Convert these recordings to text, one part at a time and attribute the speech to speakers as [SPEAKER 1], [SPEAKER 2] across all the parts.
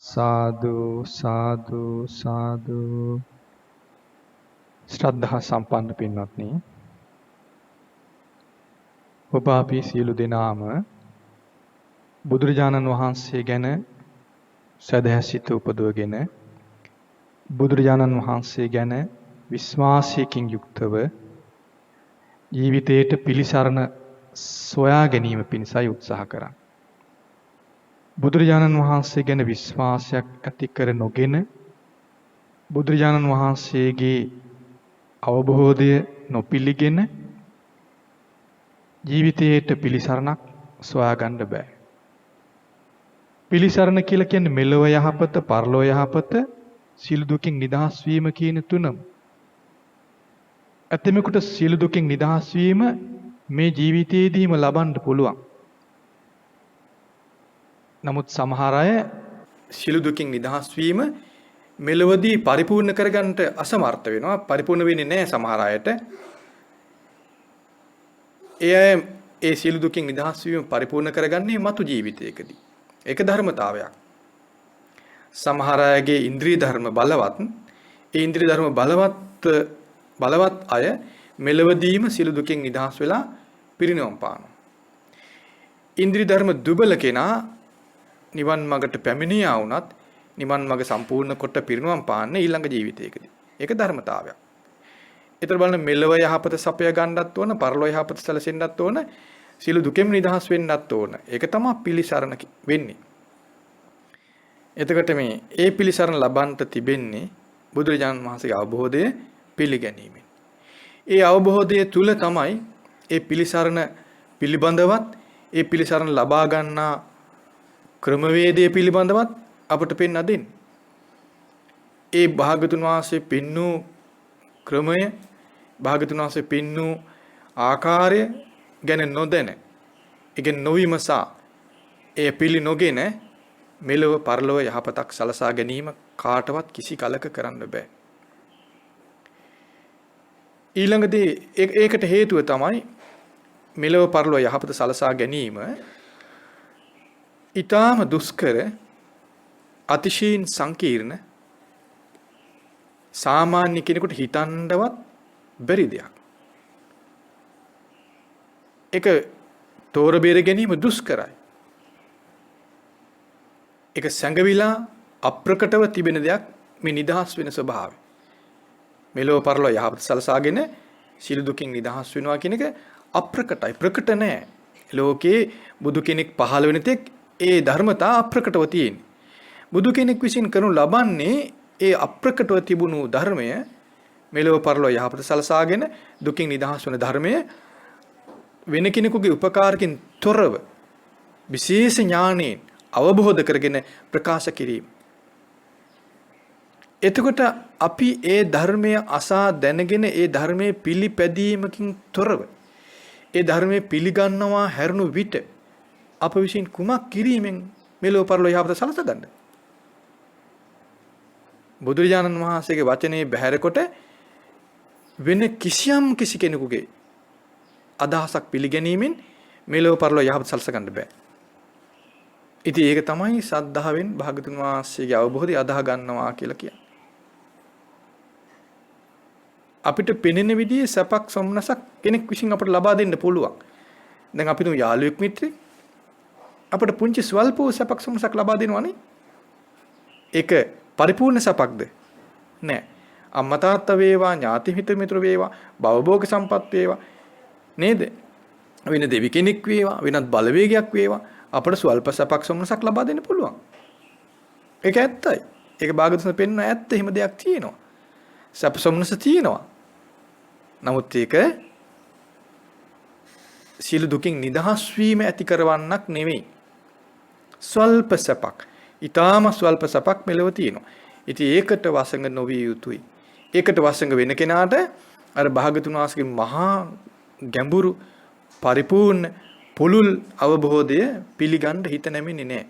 [SPEAKER 1] සාදු සාදු සාදු. ශ්‍රද්ධා සම්පන්න පින්වත්නි, ඔබ අපි සියලු දෙනාම බුදුරජාණන් වහන්සේ ගැන සදහැසිත උපදවගෙන බුදුරජාණන් වහන්සේ ගැන විශ්වාසයකින් යුක්තව ජීවිතයට පිළිසරණ සොයා ගැනීම පිණිසයි උත්සාහ කරන්නේ. බුදුරජාණන් වහන්සේ ගැන විශ්වාසයක් ඇති කර නොගෙන බුදුරජාණන් වහන්සේගේ අවබෝධය නොපිළිගෙන ජීවිතයට පිළිසරණක් සොයා ගන්න බෑ. පිළිසරණ කියලා කියන්නේ මෙලොව යහපත, පරලොව යහපත, සියලු දුකින් නිදහස් වීම කියන තුනම. ඇතෙමෙකුට සියලු දුකින් නිදහස් වීම මේ ජීවිතයේදීම ලබන්න පුළුවන්. නමුත් සමහර අය සියලු දුකින් නිදහස් වීම මෙලොවදී පරිපූර්ණ කරගන්නට අසමර්ථ වෙනවා. පරිපූර්ණ වෙන්නේ නැහැ සමහර අයට. ඒ සියලු දුකින් නිදහස් වීම පරිපූර්ණ කරගන්නේ මතු ජීවිතයකදී. ඒක ධර්මතාවයක්. සමහර අයගේ ඉන්ද්‍රිය ධර්ම බලවත්. ඒ ඉන්ද්‍රිය ධර්ම බලවත් අය මෙලොවදීම සියලු දුකින් නිදහස් වෙලා පිරිනවම් පානවා. ඉන්ද්‍රිය ධර්ම දුබල කෙනා නිවන් මඟට පැමිණියා වුණත් නිවන් මඟ සම්පූර්ණ කොට පිරිනවම් පාන්නේ ඊළඟ ජීවිතයකදී. ඒක ධර්මතාවයක්. ඒතර බලන්න මෙලව යහපත සපය ගන්නත් ඕන, පරලොව යහපත සැලසෙන්නත් ඕන, සියලු දුකෙන් නිදහස් වෙන්නත් ඕන. ඒක තමයි පිළිසරණ වෙන්නේ. එතකොට මේ පිළිසරණ ලබන්නට තිබෙන්නේ බුදුරජාණන් වහන්සේගේ අවබෝධය පිළිගැනීමෙන්. ඒ අවබෝධය තුල තමයි ඒ පිළිසරණ පිළිබඳවත් ඒ පිළිසරණ ලබා ගන්නා ක්‍රමවේදය පිළිබඳවත් අපට පෙන්වා දෙන්නේ. ඒ භාගතුන් වහන්සේ පෙන්වූ ක්‍රමය, භාගතුන් වහන්සේ පෙන්වූ ආකාරය ගැන නොදැන, ඒක නොවිමසා, ඒ පිළි නොගෙන මෙලොව පරලොව යහපතක් සලසා ගැනීම කාටවත් කිසි කලක කරන්න බෑ. ඊළඟදී ඒකට හේතුව තමයි මෙලොව පරලොව යහපත සලසා ගැනීම ඊටාම දුෂ්කර, අතිශයින් සංකීර්ණ, සාමාන්‍ය කෙනෙකුට හිතන්නවත් බැරි දෙයක්. ඒක තෝර බේර ගැනීම දුෂ්කරයි. ඒක සංගවිලා අප්‍රකටව තිබෙන දෙයක්, මේ නිදහස් වෙන ස්වභාවය. මෙලොව පරලොව යහපත සලසාගෙන සියලු දුකින් නිදහස් වෙනවා කියන එක අප්‍රකටයි, ප්‍රකට නැහැ. ලෝකේ බුදු කෙනෙක් පහළ වෙන තෙක් ඒ ධර්මතා අප්‍රකටව තියෙන්නේ. බුදු කෙනෙක් විසින් කරනු ලබන්නේ ඒ අප්‍රකටව තිබුණු ධර්මය, මෙලොව පරලොව යහපත සලසාගෙන දුකින් නිදහස් වන ධර්මය වෙන කෙනෙකුගේ උපකාරකින් තොරව විශේෂ ඥාණයෙන් අවබෝධ කරගෙන ප්‍රකාශ කිරීම. එතකොට අපි ඒ ධර්මය අසා දැනගෙන ඒ ධර්මයේ පිළිපැදීමකින් තොරව ඒ ධර්මයේ පිළිගන්නවා හැරුණු විට අප විසින් කුමක් කිරීමෙන් මෙලොව පරලොව යහපත සලසගන්නද? බුදුරජාණන් වහන්සේගේ වචනේ බැහැර කොට වෙන කිසි කෙනෙකුගේ අදහසක් පිළිගැනීමෙන් මෙලොව පරලොව යහපත සලස ගන්න බෑ. ඉතින් ඒක තමයි සද්ධාවෙන් භාගතුන් වහන්සේගේ අවබෝධය අදාහ ගන්නවා කියලා කියන්නේ. අපිට පෙනෙන විදිහේ සැපක් සොම්නසක් කෙනෙක් විසින් අපට ලබා දෙන්න පුළුවන්. දැන් අපි තුන් යාළුවෙක් මිත්‍රෙක් අපට පුංචි ස්වල්ප සැපක් සොම්නසක් ලබා දෙනවනේ. ඒක පරිපූර්ණ සැපක්ද? නෑ. අම්මා තාත්තා වේවා, ඥාති හිත මිතුරු වේවා, භවභෝග සම්පත් වේවා නේද? වෙන දෙවි කෙනෙක් වේවා, වෙනත් බලවේගයක් වේවා, අපට ස්වල්ප සැපක් සොම්නසක් ලබා දෙන්න පුළුවන්. ඒක ඇත්තයි. ඒක භාගතුන් පෙන්වන ඇත්ත. එහෙම දෙයක් තියෙනවා. සැප සොම්නස තියෙනවා. නමුත් ඒක සියලු දුකින් නිදහස් වීම ඇති කරවන්නක් නෙවෙයි. ස්වල්ප සැපක්, ඊටාම ස්වල්ප සැපක් මෙලව තියෙනවා. ඉතින් ඒකට වසඟ නොවිය යුතුයි. ඒකට වසඟ වෙන කෙනාට අර භාගතුන් වහන්සේගේ මහා ගැඹුරු පරිපූර්ණ පුළුල් අවබෝධය පිළිගන්න හිත නැමෙන්නේ නැහැ.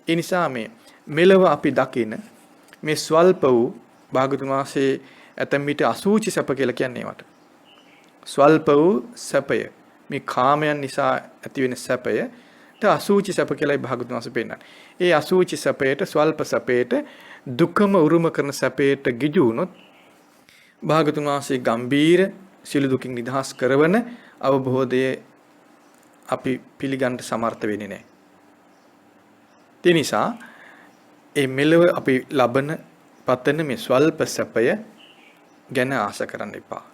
[SPEAKER 1] ඒ නිසා මේ මෙලව අපි දකින මේ ස්වල්ප වූ භාගතුන් වහන්සේ ඇතැම් විට අසූචි සැප කියලා කියන්නේ ඒවට. ස්වල්ප වූ සැපය, මේ කාමයන් නිසා ඇතිවෙන සැපය අසුචි සැප කියලායි භාගතුන් වහන්සේ පෙන්නන්නේ. ඒ අසුචි සැපයට ස්වල්ප සැපයට දුකම උරුම කරන සැපයට ගිජු වුණොත් භාගතුන් වහන්සේ ගම්බීර සිළු දුකින් නිදහස් කරවන අවබෝධය අපි පිළිගන්න සමර්ථ වෙන්නේ නැහැ. ඒ නිසා ඒ මෙලව අපි ලබන පතන මේ ස්වල්ප සැපය ගැන ආස කරන්න එපා.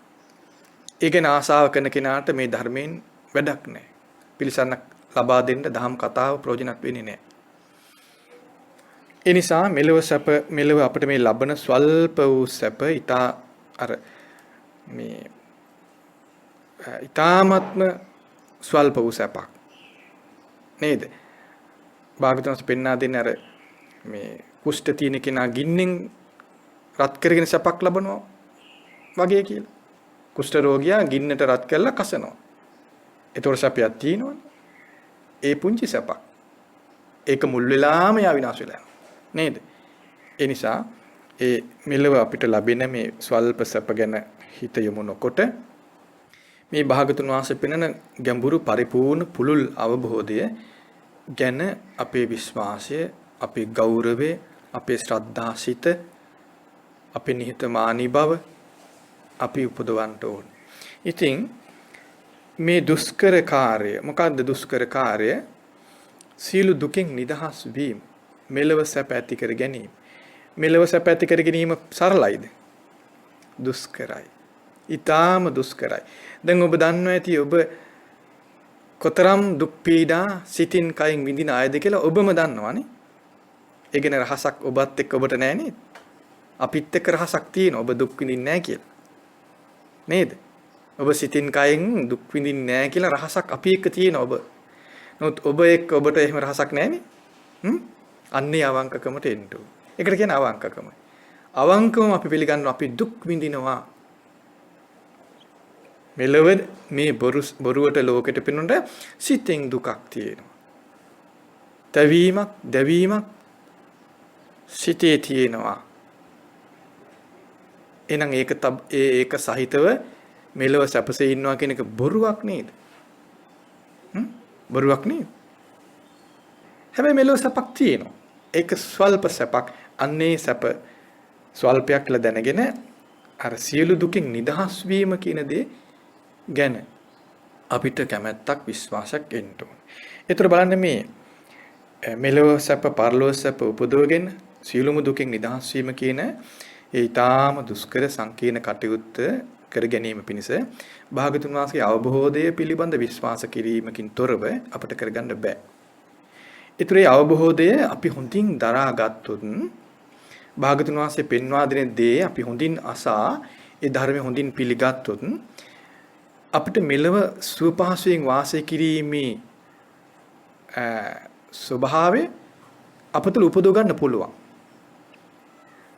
[SPEAKER 1] ඒ ගැන ආසාව කරන කෙනාට මේ ධර්මයෙන් වැඩක් නැහැ. පිළිසරණක් ලබා දෙන්න දහම් කතාව ප්‍රයෝජනක් වෙන්නේ නැහැ. ඒ නිසා මෙලව අපිට මේ ලබන ස්වල්ප වූ සැප ඊ타ත්ම ස්වල්ප වූ සැපක් නේද? භාගතුන්ස් පෙන්වා දෙන්නේ අර මේ කුෂ්ඨ තියෙන කෙනා ගින්නෙන් රත් කරගෙන සැපක් ලබනවා වගේ කියලා. කුෂ්ඨ රෝගියා ගින්නට රත් කරලා කසනවා. ඒතොර සැපයක් තියෙනවනේ. ඒ පුංචි සැපක්. ඒක මුල් වෙලාම යා විනාශ වෙලා යනවා. නේද? ඒ නිසා ඒ මෙලව අපිට ලැබෙන මේ ස්වල්ප සැප ගැන හිත යොමු නොකොට මේ භාගතුන් වහන්සේ පෙන්වන ගැඹුරු පරිපූර්ණ පුලුල් අවබෝධය ගැන අපේ විශ්වාසය, අපේ ගෞරවය, අපේ ශ්‍රද්ධා සිත, අපේ නිහතමානී බව අපි උපදවන්න ඕන. ඉතින් මේ දුෂ්කර කාර්ය මොකක්ද දුෂ්කර කාර්ය? සීල දුකින් නිදහස් වීම, මෙලව සැප ඇති කර ගැනීම. මෙලව සැප ඇති කර ගැනීම සරලයිද? දුෂ්කරයි. ඊටාම දුෂ්කරයි. දැන් ඔබ දන්නවා ඇති ඔබ කොතරම් දුක් පීඩා සිතින් කයින් විඳින අයද කියලා ඔබම දන්නවනේ. ඒ ගැන රහසක් ඔබත් එක්ක ඔබට නැහැ නේද? අපිත් එක්ක රහසක් තියෙනවා ඔබ දුක් විඳින්නේ නැහැ කියලා. නේද? ඔබ සිතින් කයින් දුක් විඳින්නේ නැහැ කියලා රහසක් අපි එක්ක තියෙනවා ඔබ. නමුත් ඔබ එක්ක ඔබට එහෙම රහසක් නැහැනේ. අන්නේ අවංකකමට එන්න ඕන. ඒකට කියන්නේ අවංකකම. අවංකවම අපි පිළිගන්නවා අපි දුක් විඳිනවා. මෙලොව මේ බොරුවට ලෝකෙට පෙනුනට සිතෙන් දුකක් තියෙනවා. දැවීමක් සිතේ තියෙනවා. එහෙනම් ඒක සහිතව මෙලොව සැපසේ ඉන්නවා කියන එක බොරුවක් නේද? බොරුවක් නේද? හැබැයි මෙලොව සැපක් තියෙනවා. ඒක ස්වල්ප සැපක්. අන්නේ සැප ස්වල්පයක් කියලා දැනගෙන අර සියලු දුකින් නිදහස් වීම කියන දේ ගැන අපිට කැමැත්තක් විශ්වාසයක් එන්න ඕනේ. ඒතර බලන්න මේ මෙලොව සැප පරලොව සැප උපදවගෙන සියලුම දුකින් නිදහස් වීම කියන ඒ ඊටාම දුෂ්කර සංකීර්ණ කටයුත්ත කර ගැනීම පිණිස භාගතුන් වහන්සේගේ අවබෝධය පිළිබඳ විශ්වාස කිරීමකින් තොරව අපට කරගන්න බෑ. ඒතරේ අවබෝධය අපි හොඳින් දරාගත්තොත් භාගතුන් වහන්සේ පෙන්වා දෙන දේ අපි හොඳින් අසා ඒ ධර්මය හොඳින් පිළිගත්තොත් අපිට මෙලව සුවපහසුවෙන් වාසය කිරීමේ ස්වභාවය අපතුල උපදව ගන්න පුළුවන්.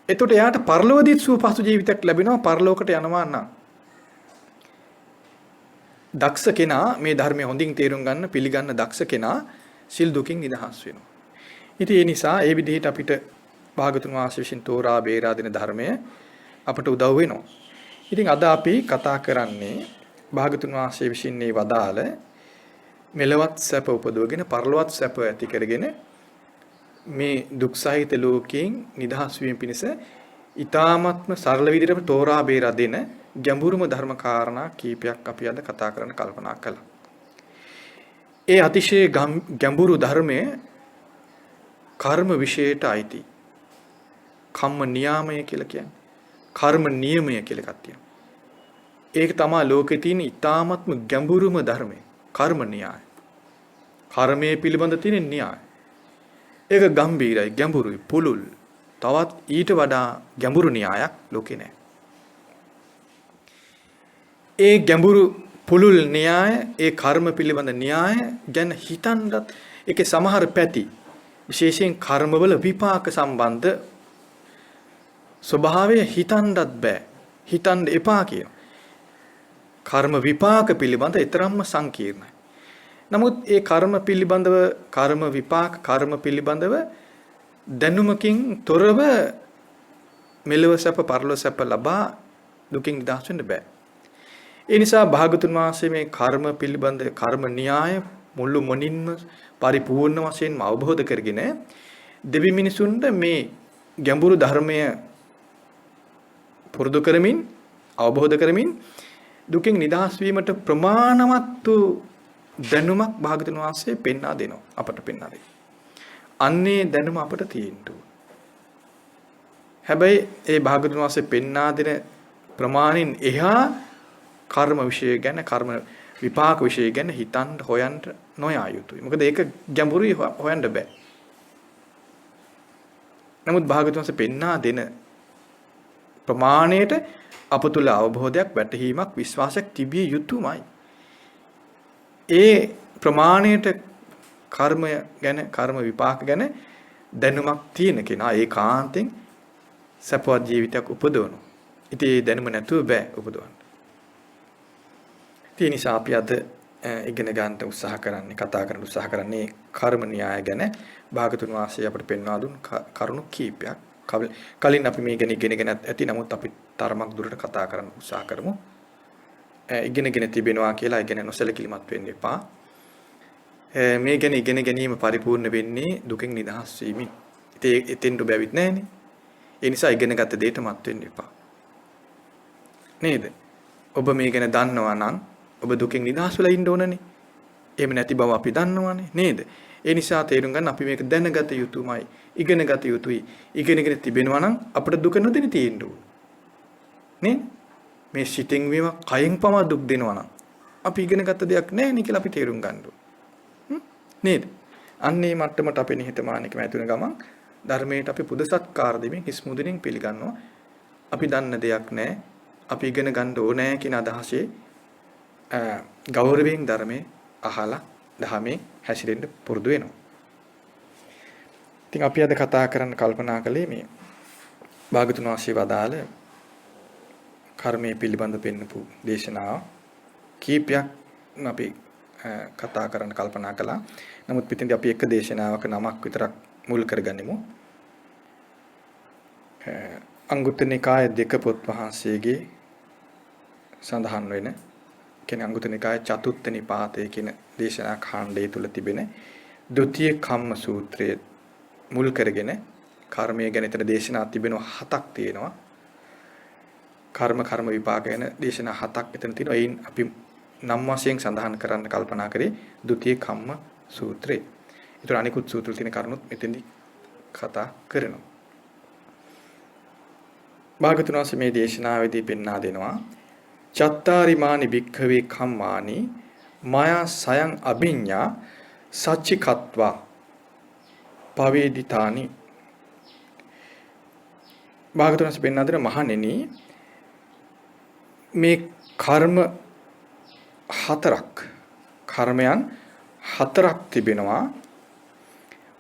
[SPEAKER 1] එතකොට එයාට පරලෝකදීත් සුවපහසු ජීවිතයක් ලැබෙනවා. පරලෝකට යනවා නම් දක්ෂ කෙනා මේ ධර්මය හොඳින් තේරුම් ගන්න පිළිගන්න දක්ෂ කෙනා සිල් දුකින් නිදහස් වෙනවා. ඉතින් ඒ නිසා ඒ විදිහට අපිට භාගතුන් වහන්සේ විසින් තෝරා බේරා දෙන ධර්මය අපට උදව් වෙනවා. ඉතින් අද අපි කතා කරන්නේ භාගතුන් වහන්සේ විසින් මේ වදාළ මෙලවත් සැප උපදවගෙන පරලොවත් සැප ඇති කරගෙන මේ දුක් සහිත ලෝකයෙන් නිදහස් වීම පිණිස ඊ타ත්ම සරල විදිහට තෝරා බේරා දෙන ගැඹුරුම ධර්ම කාරණා කීපයක් අපි අද කතා කරන්න කල්පනා කළා. ඒ අතිශය ගැඹුරු ධර්මයේ කර්ම විශේෂයට අයිති. කම්ම නියාමය කියලා කියන්නේ. කර්ම නියමය කියලා එකක් තියෙනවා. ඒක තමයි ලෝකේ තියෙන ඊ타ත්ම ගැඹුරුම ධර්මය. කර්ම න්‍යාය. කර්මයේ පිළිබඳ තියෙන න්‍යාය. ඒක ගැඹීරයි, ගැඹුරුයි, පුළුල්. තවත් ඊට වඩා ගැඹුරු න්‍යායක් ලෝකේ නැහැ. ඒ ගැඹුරු පුළුල් න්‍යාය, ඒ කර්ම පිළිබඳ න්‍යාය ගැන හිතනවත් ඒකේ සමහර පැති විශේෂයෙන් කර්මවල විපාක සම්බන්ධ ස්වභාවය හිතන්නත් බෑ. හිතන්න එපා කියනවා. කර්ම විපාක පිළිබඳ ඊතරම්ම සංකීර්ණයි. නමුත් ඒ කර්ම පිළිබඳව කර්ම විපාක කර්ම පිළිබඳව දැනුමකින් තොරව මෙලව සැප පරලොව සැප ලබා දුකින් නිදහස් වෙන්න බෑ. ඒ නිසා භාගතුන් වහන්සේ මේ කර්ම පිළිබඳ කර්ම න්‍යාය මුළු මොනින්ම පරිපූර්ණ වශයෙන්ම අවබෝධ කරගෙන දෙවි මිනිසුන්ට මේ ගැඹුරු ධර්මය පුරුදු කරමින් අවබෝධ කරමින් දුකින් නිදහස් වීමට ප්‍රමාණවත් වූ දැනුමක් භාගතුන් වහන්සේ පෙන්වා දෙනවා අපට පෙන්වා දෙනවා. අන්නේ දැනුම අපට තියෙන්න ඕන. හැබැයි ඒ භාගතුන් වහන්සේ පෙන්වා දෙන ප්‍රමාණින් එහා කර්ම විශේෂ ගැන කර්ම විපාක විශේෂ ගැන හිතන්න හොයන්න නොයා යුතුයි. මොකද ඒක ගැඹුරුයි හොයන්න බෑ. නමුත් භාගතුන් වහන්සේ පෙන්වා දෙන ප්‍රමාණයට අප තුළ අවබෝධයක් වැටහීමක් විශ්වාසයක් තිබිය යුතුමයි. ඒ ප්‍රමාණයට කර්මය ගැන කර්ම විපාක ගැන දැනුමක් තියෙන කෙනා ඒකාන්තයෙන් සපවත් ජීවිතයක් උපදවනවා. ඉතින් ඒ දැනුම නැතුව බෑ උපදවන්න. ඒ නිසා අපි අද ඉගෙන ගන්න උත්සාහ කරන්නේ කතා කරන්න උත්සාහ කරන්නේ කර්ම න්‍යාය ගැන භාගතුන් වහන්සේ අපට පෙන්වා දුන් කරුණු කීපයක්. කලින් අපි මේ ගැන ඉගෙනගෙන ඇති නමුත් අපි තරමක් දුරට කතා කරන්න උත්සාහ කරමු. ඉගෙනගෙන තිබෙනවා කියලා ඉගෙන නොසලකිලිමත් වෙන්න එපා. මේ ගැන ඉගෙන ගැනීම පරිපූර්ණ වෙන්නේ දුකෙන් නිදහස් වීමෙන්. ඉතින් එතෙන්ට බැවිත් නැහැනේ. ඒ නිසා ඉගෙනගත්ත දෙයට මත් වෙන්න එපා. නේද? ඔබ මේ ගැන දන්නවා නම් ඔබ දුකෙන් නිදහස් වෙලා ඉන්න ඕනනේ. එහෙම නැති බව අපි දන්නවනේ නේද? ඒ නිසා තේරුම් ගන්න අපි මේක දැනගත යුතුමයි. ඉගෙනගත යුතුයි. ඉගෙනගෙන තිබෙනවා නම් අපිට දුක නොදෙන තියෙන්න ඕන. නේ? මේ සිතින් වීම කයෙන් පවා දුක් දෙනවා නම් අපි ඉගෙනගත්ත දෙයක් නැහැ නේ කියලා අපි තේරුම් ගන්න ඕන. නේද? අන්නේ මට්ටමට අපේ නිහතමානීකම ඇතුළේ ගමන් ධර්මයට අපි පුද සත්කාර දෙමින් හිස් මුදුනින් පිළිගන්නවා. අපි දන්න දෙයක් නැහැ. අපි ඉගෙන ගන්න ඕනේ කියන අදහසේ ගෞරවයෙන් ධර්මයේ අහලා ධර්මයේ හැසිරෙන්න පුරුදු වෙනවා. ඉතින් අපි අද කතා කරන්න කල්පනා කළේ මේ භාගතුන් වහන්සේ වදාළ කර්මයේ පිළිබඳ පෙන්නපු දේශනාව කීපයක් අපි කතා කරන්න කල්පනා කළා. නමුත් පිටින්දී අපි එක දේශනාවක නමක් විතරක් මුල් කරගනිමු. අංගුත්තර නිකාය දෙක පොත් වහන්සේගේ සඳහන් වෙන කියන්නේ අංගුත්තර නිකාය චතුත්ථ නිපාතය කියන දේශනා ඛණ්ඩය තුල තිබෙන ဒုတိ ය කම්ම සූත්‍රය මුල් කරගෙන කර්මය ගැන ඊතර දේශනා තිබෙනවා 7ක් තියෙනවා. කර්ම විපාක ගැන දේශනා 7ක් එතන තියෙනවා. එයින් අපි නම් වශයෙන් සඳහන් කරන්න කල්පනා කරේ ဒုတိ ය කම්ම සූත්‍රය. ඊතර අනිකුත් සූත්‍ර තියෙන කරුණුත් මෙතෙන්දී කතා කරනවා. භාගතුන් වහන්සේ මේ දේශනාවේදී පෙන්වා දෙනවා චත්තාරිමානි භික්ඛවේ කම්මානි මායා සයං අභිඤ්ඤා සච්චිකත්වා පවේදිතානි. භාගතුන් වහන්සේ පෙන්වා දෙන මහණෙනි මේ කර්ම හතරක් කර්මයන් හතරක් තිබෙනවා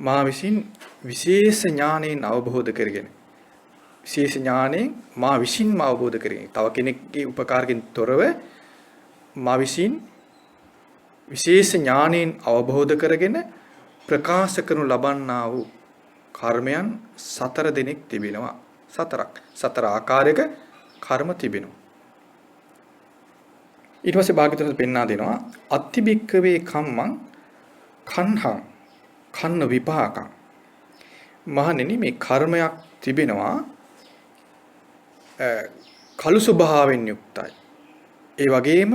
[SPEAKER 1] මා විසින් විශේෂ ඥාණයෙන් අවබෝධ කරගෙන විශේෂ ඥාණයෙන් මා විසින්ම අවබෝධ කරගෙන තව කෙනෙක්ගේ උපකාරකින් තොරව මා විසින් විශේෂ ඥාණයෙන් අවබෝධ කරගෙන ප්‍රකාශ කරනු ලබන්නා වූ කර්මයන් 4 දෙනෙක් තිබෙනවා. 4 ආකාරයක කර්ම තිබෙනවා. ඊට පස්සේ භාග්‍යවතුන් පෙන්වා දෙනවා අත්තිබික්කවේ කම්මං කන්හං කන්න විපාකං. මහණෙනි මේ කර්මයක් තිබෙනවා කළු ස්වභාවයෙන් යුක්තයි. ඒ වගේම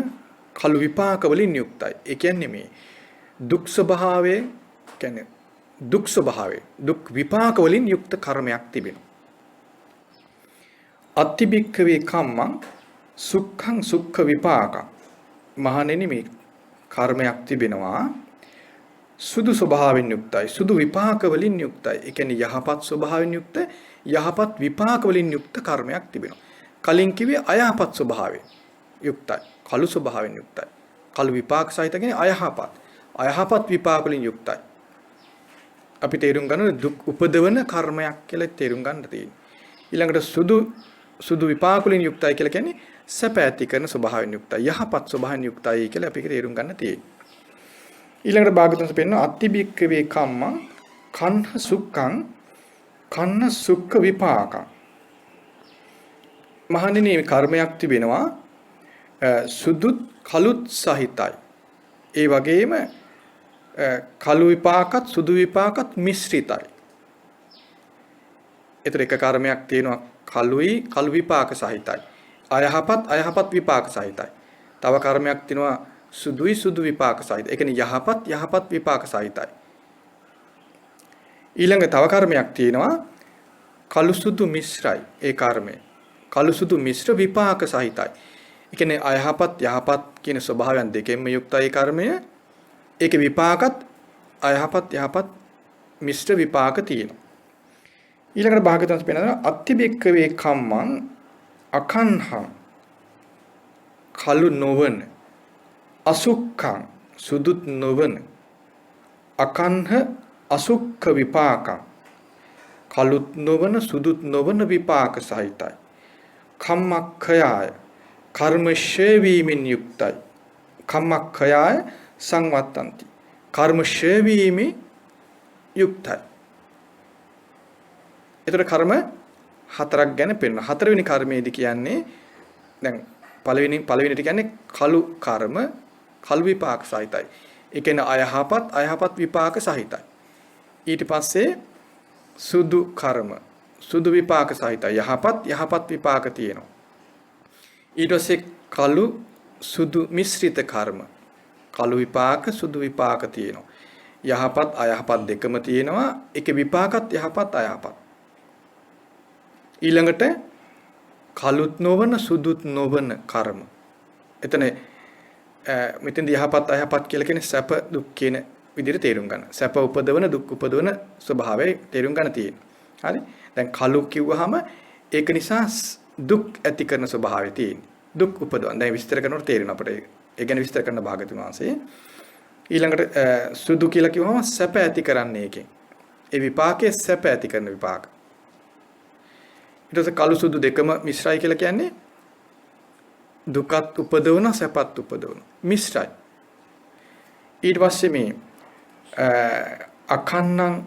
[SPEAKER 1] කළු විපාක වලින් යුක්තයි. ඒ කියන්නේ මේ දුක් ස්වභාවයේ කියන්නේ දුක් ස්වභාවයේ දුක් විපාක වලින් යුක්ත කර්මයක් තිබෙනවා. අත්තිබික්කවේ කම්මං සුඛං සුඛ විපාකං. මහණෙනි මේ කර්මයක් තිබෙනවා සුදු ස්වභාවයෙන් යුක්තයි සුදු විපාක වලින් යුක්තයි. ඒ කියන්නේ යහපත් ස්වභාවයෙන් යුක්ත යහපත් විපාක වලින් යුක්ත කර්මයක් තිබෙනවා. කලින් කිව්වේ අයහපත් ස්වභාවයෙන් යුක්තයි කළු ස්වභාවයෙන් යුක්තයි. කළු විපාක සහිත කියන්නේ අයහපත් විපාක වලින් යුක්තයි. අපි තේරුම් ගන්න දුක් උපදවන කර්මයක් කියලා තේරුම් ගන්න තියෙනවා. ඊළඟට සුදු විපාක වලින් යුක්තයි කියලා කියන්නේ සැප ඇති කරන ස්වභාවයෙන් යුක්තයි යහපත් ස්වභාවයෙන් යුක්තයි කියලා අපි තේරුම් ගන්න තියෙනවා. ඊළඟට භාගතුන්ස පෙන්නන අත්තිබික්කවේ කම්මං කන්න සුඛං කන්න සුඛ විපාකං. මහණෙනි මේ කර්මයක් තිබෙනවා සුදුත් කළුත් සහිතයි. ඒ වගේම කළු විපාකත් සුදු විපාකත් මිශ්‍රිතයි. ඒතර එක කර්මයක් තියෙනවා කළුයි කළු විපාක සහිතයි. අයහපත් විපාක සහිතයි. තව කර්මයක් තියෙනවා සුදුයි සුදු විපාක සහිතයි. ඒ කියන්නේ යහපත් විපාක සහිතයි. ඊළඟ තව කර්මයක් තියෙනවා කළු සුදු මිශ්‍රයි. ඒ කර්මය කළු සුදු මිශ්‍ර විපාක සහිතයි. ඒ කියන්නේ අයහපත් යහපත් කියන ස්වභාවයන් දෙකෙන්ම යුක්තයි කර්මය. ඒකේ විපාකත් අයහපත් යහපත් මිශ්‍ර විපාක තියෙනවා. ඊළඟට භාගතුන්ස් පෙන්නනවා අත්තිබෙක්කවේ කම්මං අකන්හං කළු නොවන අසුක්ඛං සුදුත් නොවන අකන්හ අසුක්ඛ විපාකං කළුත් නොවන සුදුත් නොවන විපාක සහිතයි. කම්මක්ඛයාය කර්ම ෂය වීමෙන් යුක්තයි. කම්මක්ඛයාය සංවත්තಂತಿ කර්ම ෂය වීමෙන් යුක්තයි. ඒතර කර්ම හතරක් ගැන පෙන්නන. හතරවෙනි කර්මයේදී කියන්නේ දැන් පළවෙනිට කියන්නේ කළු කර්ම කළු විපාක සහිතයි. ඒ කියන්නේ අයහපත් විපාක සහිතයි. ඊට පස්සේ සුදු කර්ම සුදු විපාක සහිතයි. යහපත් විපාක තියෙනවා. ඊට පස්සේ කළු සුදු මිශ්‍රිත කර්ම කළු විපාක සුදු විපාක තියෙනවා. යහපත් අයහපත් දෙකම තියෙනවා. ඒකේ විපාකත් යහපත් අයහපත්. ඊළඟට කළුත් නොවන සුදුත් නොවන කර්ම. එතන මෙතෙන්දී යහපත් අයහපත් කියලා කියන්නේ සැප දුක් කියන විදිහට තේරුම් ගන්න. සැප උපදවන දුක් උපදවන ස්වභාවය තේරුම් ගන්න තියෙනවා. හරි? දැන් කළු කිව්වහම ඒක නිසා දුක් ඇති කරන ස්වභාවය තියෙනවා. දුක් උපදවන. දැන් විස්තර කරනකොට තේරෙනවා අපිට. ඒ ගැන විස්තර කරන භාගතුන් වහන්සේ. ඊළඟට සුදු කියලා කිව්වම සැප ඇති කරන්නේ ඒකෙන්. ඒ විපාකයේ සැප ඇති කරන විපාක. ඊට පස්සේ කළු සුදු දෙකම මිශ්‍රයි කියලා කියන්නේ දුකත් උපදවන සැපත් උපදවන මිශ්‍රයි. ඊට පස්සේ මේ අකන්නං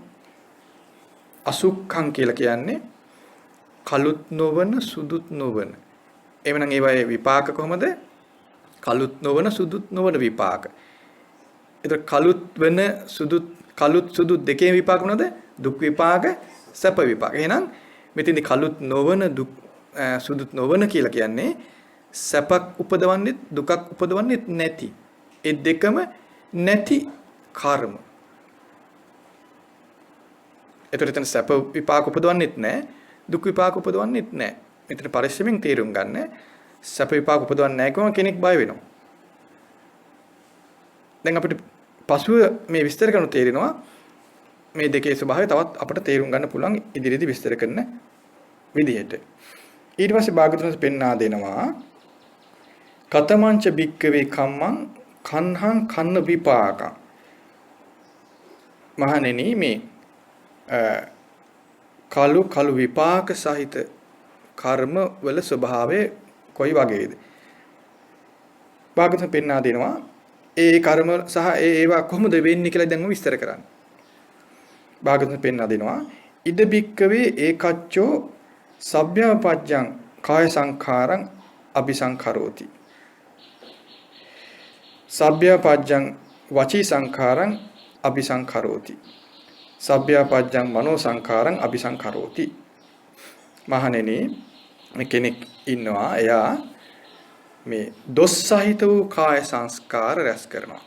[SPEAKER 1] අසුක්ඛං කියලා කියන්නේ කළුත් නොවන සුදුත් නොවන. එවනම් ඒවායේ විපාක කොහොමද? කළුත් නොවන සුදුත් නොවන විපාක. ඒතර කළුත් වෙන කළුත් සුදුත් දෙකේ විපාක මොනවද? දුක් විපාක සැප විපාක. එහෙනම් මෙතෙන්දී කළුත් නොවන දුක් සුදුත් නොවන කියලා කියන්නේ සැපක් උපදවන්නේ දුකක් උපදවන්නේ නැති. ඒ දෙකම නැති කර්ම. එතන සැප විපාක උපදවන්නේත් නැහැ දුක් විපාක උපදවන්නේත් නැහැ. මෙතන පරිස්සමෙන් තේරුම් ගන්න. සැප විපාක උපදවන්නේ නැහැ කියම කෙනෙක් බය වෙනවා. දැන් අපිට පසුව මේ විස්තර කරන තේරෙනවා මේ දෙකේ ස්වභාවය තවත් අපිට තේරුම් ගන්න පුළුවන් ඉදිරියේදී විස්තර කරන විදිහට. ඊට පස්සේ භාගතුන්ස් පෙන්වා දෙනවා කතමංච භික්කවේ කම්මං කන්හං කන්න විපාකං. මහණෙනි මේ කළු විපාක සහිත කර්ම වල ස්වභාවය කොයි වගේද? භාගතුන් පෙන්වා දෙනවා ඒ කර්ම සහ ඒවා කොහොමද වෙන්නේ කියලා දැන් විස්තර කරන්න. භාගතුන් පෙන්වා දෙනවා ඉද භික්කවේ ඒකච්චෝ සබ්භ්‍යපජ්ජං කාය සංඛාරං අபிසංකරෝති. සබ්භ්‍යපජ්ජං වචී සංඛාරං අபிසංකරෝති. සබ්භ්‍යපජ්ජං මනෝ සංඛාරං අபிසංකරෝති. මහණෙනි කෙනෙක් ඉන්නවා එයා මේ දොස් සහිත වූ කාය සංස්කාර රැස් කරනවා.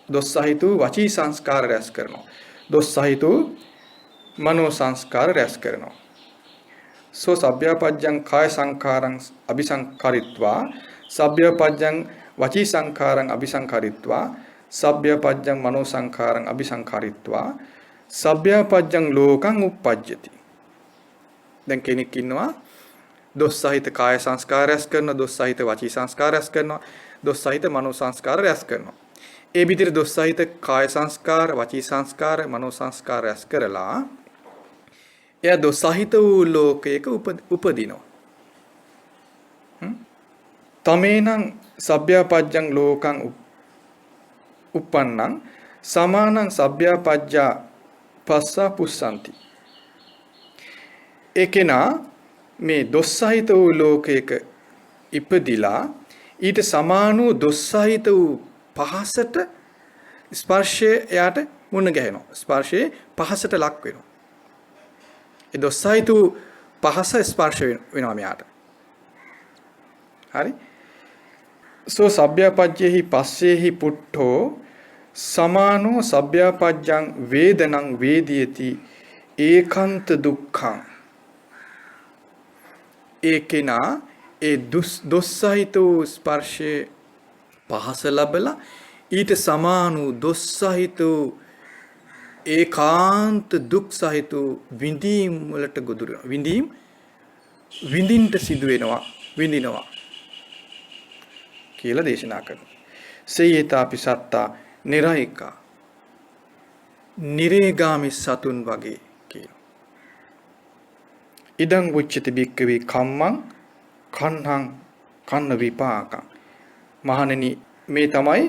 [SPEAKER 1] දොස් සහිත වූ වචී සංස්කාර රැස් කරනවා. දොස් සහිත වූ මනෝ සංස්කාර රැස් කරනවා. සෝ සබ්භ්‍යපජ්ජං කාය සංඛාරං අபிසංකරිත්වා සබ්භ්‍යපජ්ජං වචී සංඛාරං අபிසංකරිත්වා සබ්භ්‍යපජ්ජං මනෝ සංඛාරං අபிසංකරිත්වා සබ්භ්‍යපජ්ජං ලෝකං uppajjati. දැන් කෙනෙක් ඉන්නවා දොස් සහිත කාය සංස්කාර රැස් කරනවා, දොස් සහිත වචී සංස්කාර රැස් කරනවා, දොස් සහිත මනෝ සංස්කාර රැස් කරනවා. ඒ විදිහට දොස් සහිත කාය සංස්කාර, වචී සංස්කාර, මනෝ සංස්කාර රැස් කරලා එයා දොස් සහිත වූ ලෝකයක උපදිනවා. තමේනං සබ්භ්‍යපජ්ජං ලෝකං uppannං සමානං සබ්භ්‍යපජ්ජා පස්සා පුස්සන්ති. ඒකේනා මේ දොස් සහිත වූ ලෝකයක ඉපදිලා ඊට සමාන වූ දොස් සහිත වූ පහසට ස්පර්ශය එයාට මුණ ගැහෙනවා. ස්පර්ශයේ පහසට ලක් වෙනවා. ඒ දොස්සහිතු පහස ස්පර්ශ වෙනවා මෙයාට. හරි? සෝ සබ්බ්‍යාපජ්ජේහි පස්සේහි පුට්ඨෝ සමානෝ සබ්බ්‍යාපජ්ජං වේදනං වේදියති ඒකාන්ත දුක්ඛං. ඒකේනා ඒ දොස්සහිත ස්පර්ශයේ පහස ලැබලා ඊට සමාන වූ දොස්සහිත ඒකාන්ත දුක් සහිත විඳීම් වලට ගොදුරු වෙනවා. විඳින්නට සිදු වෙනවා, විඳිනවා කියලා දේශනා කරනවා. සේයතාපි සත්තා නිරයිකා නිරේගාමි සතුන් වගේ කියනවා. ඉදං උච්චති බික්කවේ කම්මං කන්හං කන්න විපාකං. මහණෙනි මේ තමයි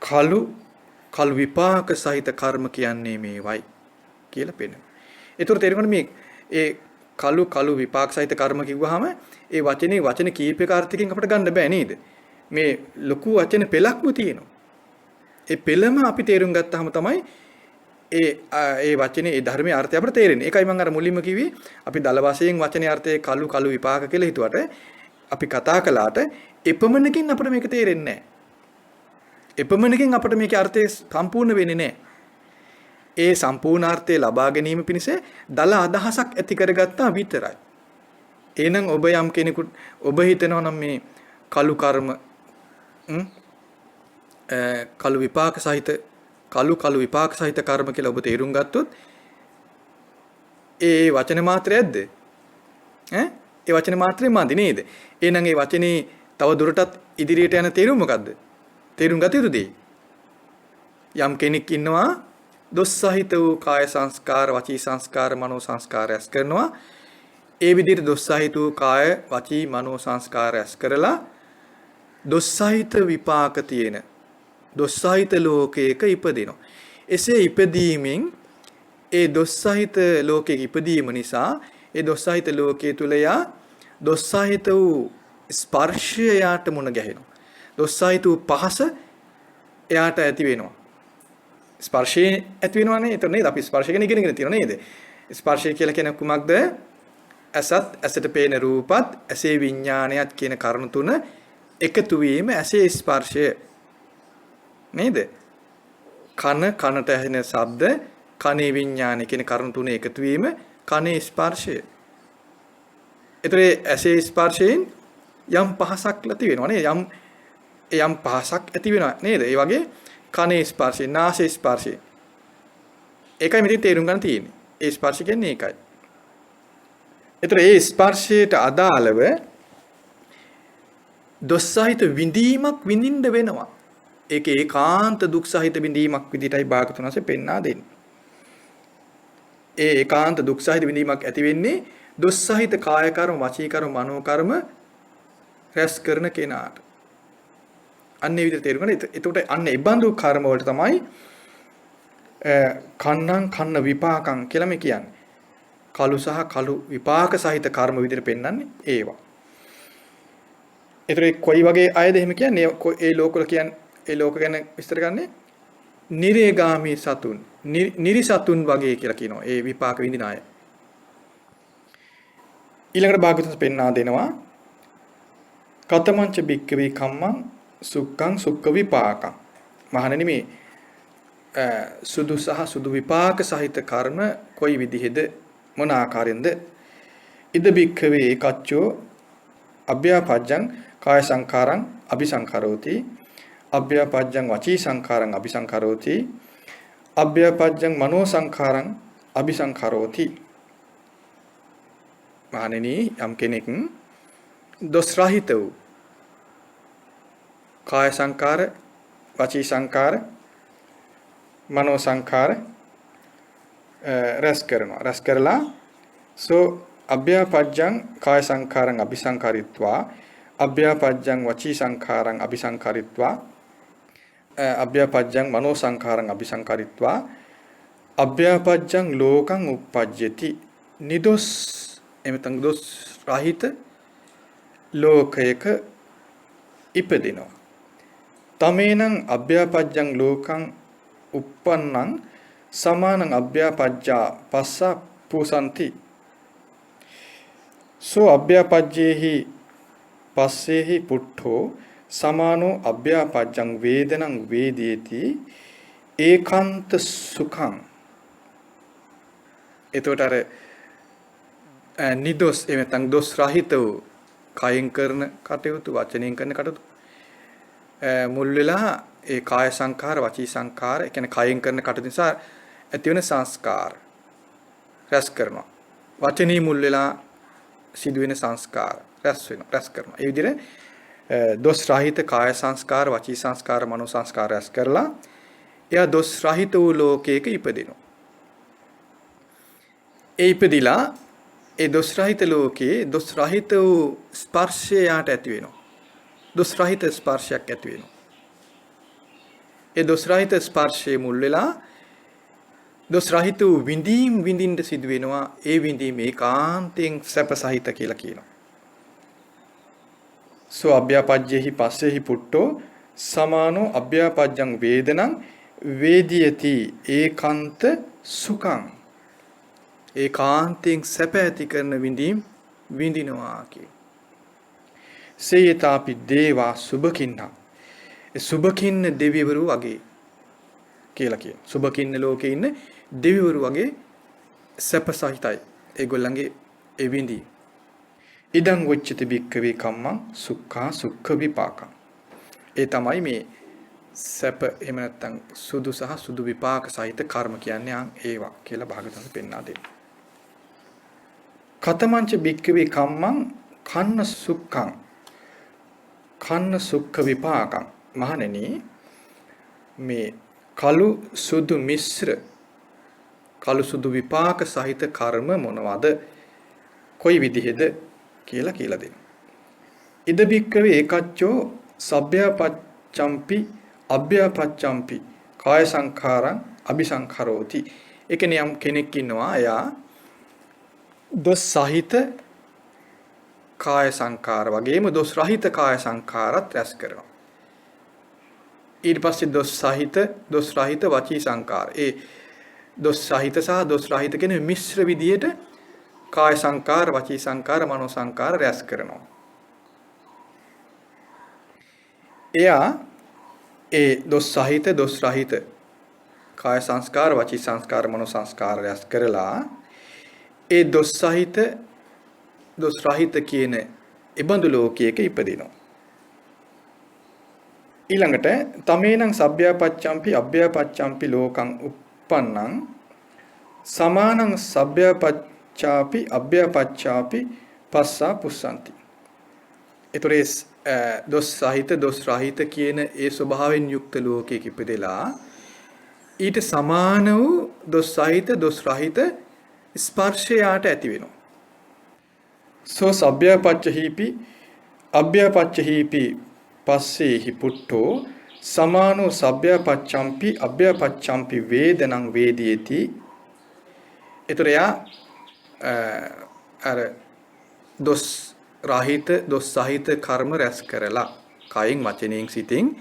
[SPEAKER 1] කලු විපාක සහිත කර්ම කියන්නේ මේවයි කියලා පෙන්නනවා. ඒතර තේරෙන්නේ මේ ඒ කලු විපාක සහිත කර්ම කිව්වහම ඒ වචන කීපයක අර්ථකින් අපිට ගන්න බෑ නේද? මේ ලොකු වචන පෙළක්ම තියෙනවා. ඒ පෙළම අපි තේරුම් ගත්තාම තමයි ඒ වචනේ ඒ ධර්මයේ අර්ථය අපිට තේරෙන්නේ. ඒකයි මම අර මුලින්ම කිව්වේ අපි දල වශයෙන් වචනේ අර්ථය කලු විපාක කියලා හිතුවට අපි කතා කළාට එපමණකින් අපිට මේක තේරෙන්නේ නැහැ. එපමණකින් අපිට මේකේ අර්ථය සම්පූර්ණ වෙන්නේ නැහැ. ඒ සම්පූර්ණාර්ථය ලබා ගැනීම පිණිස දල අදහසක් ඇති කරගත්තා විතරයි. එහෙනම් ඔබ යම් කෙනෙකුට ඔබ හිතනවා නම් මේ කලු කර්ම කලු විපාක සහිත කර්ම කියලා ඔබ තේරුම් ගත්තොත් ඒ වචන මාත්‍රයක්ද? ඒ වචන මාත්‍රේ මදි නේද? එහෙනම් ඒ වචනේ තව දුරටත් ඉදිරියට යන තේරුම මොකද්ද? තේරුම් ගත යුතු දෙයි. යම් කෙනෙක් ඉන්නවා දොස් සහිත වූ කාය සංස්කාර, වචී සංස්කාර, මනෝ සංස්කාර ඇස් කරනවා. ඒ විදිහට දොස් සහිත වූ කාය, වචී, මනෝ සංස්කාර ඇස් කරලා දොස් සහිත විපාක තියෙන දොස් සහිත ලෝකයක ඉපදිනවා. එසේ ඉපදීමෙන් ඒ දොස් සහිත ලෝකයක ඉපදීම නිසා ඒ දොස් සහිත ලෝකයේ තුල යා දොස් සහිත වූ ස්පර්ශය යාට මුණ ගැහෙනවා. දොස් සහිත වූ පහස එයාට ඇති වෙනවා. ස්පර්ශය ඇති වෙනවා නේද? එතන නේද අපි ස්පර්ශය ගැන ඉගෙනගෙන තියෙනවා නේද? ස්පර්ශය කියලා කියන කුමක්ද? ඇසට පේන රූපත්, ඇසේ විඥානයත් කියන කරුණු තුන එකතු වීම ඇසේ ස්පර්ශය නේද? කනට ඇහෙන ශබ්ද, කනේ විඥාන කියන කරුණු තුන එකතු වීම කනේ ස්පර්ශය. ඒතර ඇසේ ස්පර්ශයෙන් යම් පහසක් ඇති වෙනවා නේද? යම් පහසක් ඇති වෙනවා නේද? ඒ වගේ කනේ ස්පර්ශය, නාසයේ ස්පර්ශය. ඒකයි මෙතන තේරුම් ගන්න තියෙන්නේ. ඒ ස්පර්ශ කියන්නේ ඒකයි. ඒතර ඒ ස්පර්ශයට අදාළව දොස් සහිත විඳීමක් විඳින්න වෙනවා. ඒක ඒකාන්ත දුක් සහිත විඳීමක් විදිහටයි භාගතුන් වහන්සේ පෙන්වා දෙන්නේ. ඒ ඒකාන්ත දුක් සහිත විඳීමක් ඇති වෙන්නේ දොස් සහිත කාය කර්ම, වචී කර්ම, මනෝ කර්ම රැස් කරන කෙනාට. අන්නේ විදිහට තේරුම් ගන්න. එතකොට අන්න ඒ බඳු කර්ම වලට තමයි කන්න විපාකම් කියලා මේ කියන්නේ. කලු සහ කලු විපාක සහිත කර්ම විදිහට පෙන්වන්නේ ඒවා. ඒතරේ කොයි වගේ අයද එහෙම කියන්නේ? ඒ ලෝකවල කියන්නේ ඒ ලෝක ගැන විස්තර කරන්නේ නිරේගාමී සතුන්, නිරිසතුන් වගේ කියලා කියනවා. ඒ විපාක විඳින අය. ඊළඟට භාගතුන් පෙන්වා දෙනවා කතමංච බික්කවේ කම්මං සුක්ඛං සුක්ඛ විපාකං. මහණෙනි මේ සුදු සහ සුදු විපාක සහිත කර්ම කොයි විදිහේද, මොන ආකාරයෙන්ද? ඉද බික්කවේ ඒකච්චෝ අභ්‍යාපජ්ජං කාය සංඛාරං අபிසංකරෝති, අභ්‍යාපජ්ජං වචී සංඛාරං අபிසංකරෝති, අභ්‍යාපජ්ජං මනෝ සංඛාරං අபிසංකරෝති. මහණෙනි යම් කෙනෙක් දොස් රහිත වූ කාය සංකාර, වචී සංකාර, මනෝ සංකාර රැස් කරනවා. රැස් කරලා සෝ අභ්‍යාපජ්ජං කාය සංකාරං අபிසංකරිත්වා, අභ්‍යාපජ්ජං වචී සංකාරං අபிසංකරිත්වා, අභ්‍යාපජ්ජං මනෝ සංකාරං අபிසංකරිත්වා, අභ්‍යාපජ්ජං ලෝකං uppajjati. නිදොස් එමෙතන දොස් රහිත ලෝකයක ඉපදිනවා. තමේනං අභ්‍යාපජ්ජං ලෝකං uppannං සමානං අභ්‍යාපජ්ජා පස්සා පූසන්ති සෝ අභ්‍යාපජ්ජේහි පස්සේහි පුට්ඨෝ සමානෝ අභ්‍යාපජ්ජං වේදනං වේදේති ඒකාන්ත සුඛං. එතකොට අර නිදොස් එමෙතන් දොස් රහිත වූ කයෙන් කරන කටයුතු වචනයෙන් කරන කටයුතු මුල් වෙලා ඒ කාය සංඛාර වචී සංඛාර ඒ කියන්නේ කයෙන් කරන කටයුතු නිසා ඇති වෙන සංස්කාර රැස් කරනවා. වචනේ මුල් වෙලා සිදුවෙන සංස්කාර රැස් කරනවා. ඒ විදිහට දොස් රහිත කාය සංස්කාර වචී සංස්කාර මනෝ සංස්කාර රැස් කරලා එයා දොස් රහිත වූ ලෝකයක ඉපදිනවා. ඒ ඉපදිලා ඒ දොස් රහිත ලෝකයේ දොස් රහිත වූ ස්පර්ශය යාට ඇති වෙනවා. දොස් රහිත ස්පර්ශයක් ඇති වෙනවා. ඒ දොස් රහිත ස්පර්ශයේ මුල් වෙලා දොස් රහිත වූ විඳීම් විඳින්න සිදු වෙනවා. ඒ විඳීම ඒකාන්තයෙන් සැප සහිත කියලා කියනවා. සෝ අභ්‍යාපජ්ජේහි පස්සේහි පුට්ටෝ සමානෝ අභ්‍යාපජ්ජං වේදනං වේදියති ඒකාන්ත සුඛං. ඒකාන්තයෙන් සැප ඇති කරන විඳීම් විඳිනවා කිය. සේයතාපි දේවා සුභකින්න. ඒ සුභකින්න දෙවිවරු වගේ කියලා කියන. සුභකින්න ලෝකේ ඉන්න දෙවිවරු වගේ සැප සහිතයි. ඒගොල්ලන්ගේ ඒ විඳී. ඉදං වච්චති බික්කවේ කම්මං සුඛා සුඛ විපාකං. ඒ තමයි මේ සැප එහෙම නැත්නම් සුදු සහ සුදු විපාක සහිත කර්ම කියන්නේ ඒවා කියලා භාගතුන් පෙන්වා දෙනවා. කතමංච බික්කවේ කම්මං කන්න සුඛං කන්න සුඛ විපාකං. මහණෙනි මේ කළු සුදු මිශ්‍ර කළු සුදු විපාක සහිත කර්ම මොනවද? කොයි විදිහේද කියලා දෙනවා. ඉද බික්කවේ ඒකච්චෝ සබ්භ්‍යපච්චම්පි අභ්‍යපච්චම්පි කාය සංඛාරං අபிසංඛරෝති. ඒ කියන්නේ යම් කෙනෙක් ඉන්නවා එයා දොස් සහිත කාය සංඛාර වගේම දොස් රහිත කාය සංඛාරත් රැස් කරනවා. ඊට පස්සේ දොස් රහිත වචී සංඛාර. ඒ දොස් සහිත සහ දොස් රහිත කියන මිශ්‍ර විදියට කාය සංඛාර වචී සංඛාර මනෝ සංඛාර රැස් කරනවා. එයා ඒ දොස් රහිත කාය සංස්කාර වචී සංස්කාර මනෝ සංස්කාර රැස් කරලා ඒ දොස් රහිත කියන ඉබඳු ලෝකයක ඉපදිනවා. ඊළඟට තමේනං සබ්භ්‍යපච්චම්පි අභ්‍යපච්චම්පි ලෝකං uppannං සමානං සබ්භ්‍යපච්චාපි අභ්‍යපච්චාපි පස්සා පුස්සන්ති. ඒතරේ දොස් රහිත කියන ඒ ස්වභාවයෙන් යුක්ත ලෝකයක ඉපදෙලා ඊට සමාන වූ දොස් රහිත ස්පර්ශයට ඇති වෙනවා. සෝ සබ්භ්‍යපච්චහිපි අභ්‍යපච්චහිපි පස්සේහි පුට්ඨෝ සමානෝ සබ්භ්‍යපච්චම්පි අභ්‍යපච්චම්පි වේදනං වේදේති. ඒතර යා අර දොස් සහිත කර්ම රැස් කරලා කයින් වචනයෙන් සිතින්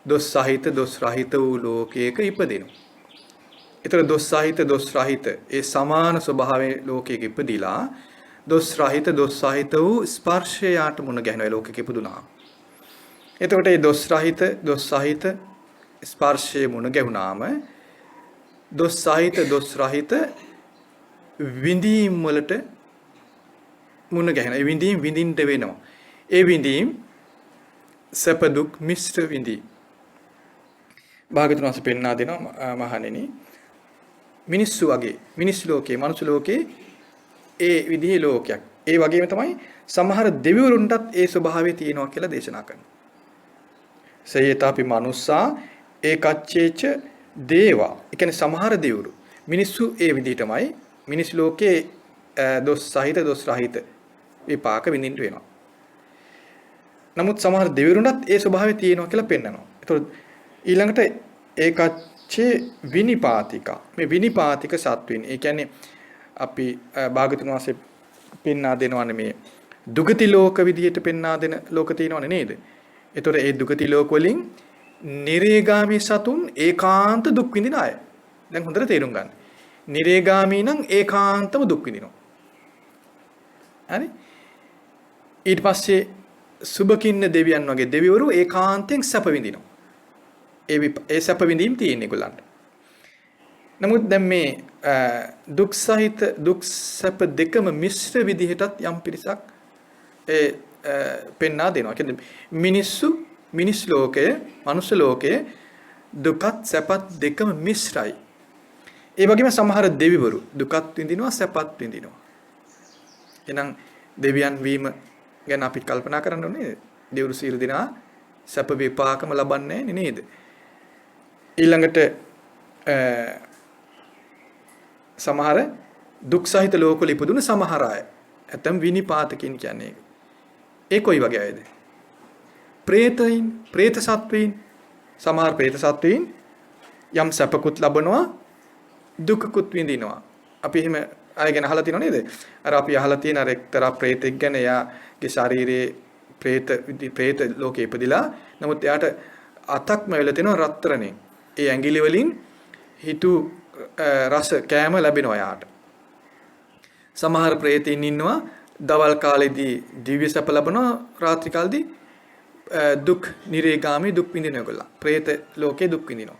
[SPEAKER 1] දොස් රහිත වූ ලෝකයක ඉපදිනවා. ඒතර දොස් රහිත ඒ සමාන ස්වභාවයේ ලෝකයක ඉපදිලා දොස් රහිත වූ ස්පර්ශයට මුණ ගැහෙන ලෝකයක ඉපදුනා. එතකොට මේ දොස් සහිත ස්පර්ශයේ මුණ ගැහුනාම දොස් රහිත විඳීම් වලට මුණ ගැහෙන. ඒ විඳීම් විඳින්න වෙනවා. ඒ විඳීම් සැප දුක් මිශ්‍ර විඳීම්. භාගතුන් වහන්සේ පෙන්වා දෙනවා මහණෙනි මිනිස්සු වගේ මිනිස් ලෝකේ මනුස්ස ලෝකේ ඒ විදිහේ ලෝකයක්. ඒ වගේම තමයි සමහර දෙවිවරුන්ටත් ඒ ස්වභාවය තියෙනවා කියලා දේශනා කරනවා. සයේතාපි මනුස්සා ඒකච්චේච දේවා. ඒ කියන්නේ සමහර දෙවිවරු මිනිස්සු ඒ විදිහටමයි මිනිස් ලෝකේ දොස් රහිත විපාක විඳින්න වෙනවා. නමුත් සමහර දෙවිවරුන්ටත් ඒ ස්වභාවය තියෙනවා කියලා පෙන්නනවා. ඒතකොට ඊළඟට ඒකච්චේ විනිපාතික. මේ විනිපාතික සත්වෙන්. ඒ කියන්නේ අපි භාගතුන් වහන්සේ පෙන්වා දෙනවනේ මේ දුගති ලෝක විදිහට පෙන්වා දෙන ලෝක තියෙනවනේ නේද? ඒතකොට ඒ දුගති ලෝක වලින් නිරේගාමී සතුන් ඒකාන්ත දුක් විඳින අය. දැන් හොඳට තේරුම් ගන්න. නිරේගාමී නම් ඒකාන්තම දුක් විඳිනවා. හරි? ඊට පස්සේ සුබකින්න දෙවියන් වගේ දෙවිවරු ඒකාන්තයෙන් සැප විඳිනවා. ඒ සැප විඳීම් තියෙන ඒගොල්ලන්ට. නමුත් දැන් මේ දුක් සහිත දුක් සැප දෙකම මිශ්‍ර විදිහටත් යම් පිරිසක් පෙන්වා දෙනවා. කියන්නේ මිනිස් ලෝකයේ, මනුෂ්‍ය ලෝකයේ දුකත් සැපත් දෙකම මිශ්‍රයි. ඒ වගේම සමහර දෙවිවරු දුකත් විඳිනවා සැපත් විඳිනවා. එහෙනම් දෙවියන් වීම ගැන අපි කල්පනා කරන්න ඕනේ. දෙවිවරු සියලු දෙනා සැප විපාකම ලබන්නේ නේද? ඊළඟට සමහර දුක් සහිත ලෝකවල ඉපදුන සමහර අය ඇතම් විනිපාතකින් කියන්නේ ඒ කොයි වගේ අයද? ප්‍රේතයින්, ප්‍රේත සත්වයින්. සමහර ප්‍රේත සත්වයින් යම් සැපකුත් ලබනවා දුකකුත් විඳිනවා. අපි එහෙම අය ගැන අහලා තියෙනව නේද? අර අපි අහලා තියෙන අර එක්තරා ප්‍රේතෙක් ගැන එයාගේ ශරීරයේ ප්‍රේත ලෝකේ ඉපදිලා නමුත් එයාට අතක්ම වෙලා තියෙනවා රත්තරනේ. ඒ ඇඟිලි වලින් හිතු රස කෑම ලැබෙනවා යාට. සමහර ප්‍රේතයින් ඉන්නවා දවල් කාලේදී දිව්‍ය සැප ලබනවා රාත්‍රී කාලේදී දුක් නිරේගාමී දුක් විඳින ඒගොල්ලෝ. ප්‍රේත ලෝකේ දුක් විඳිනවා.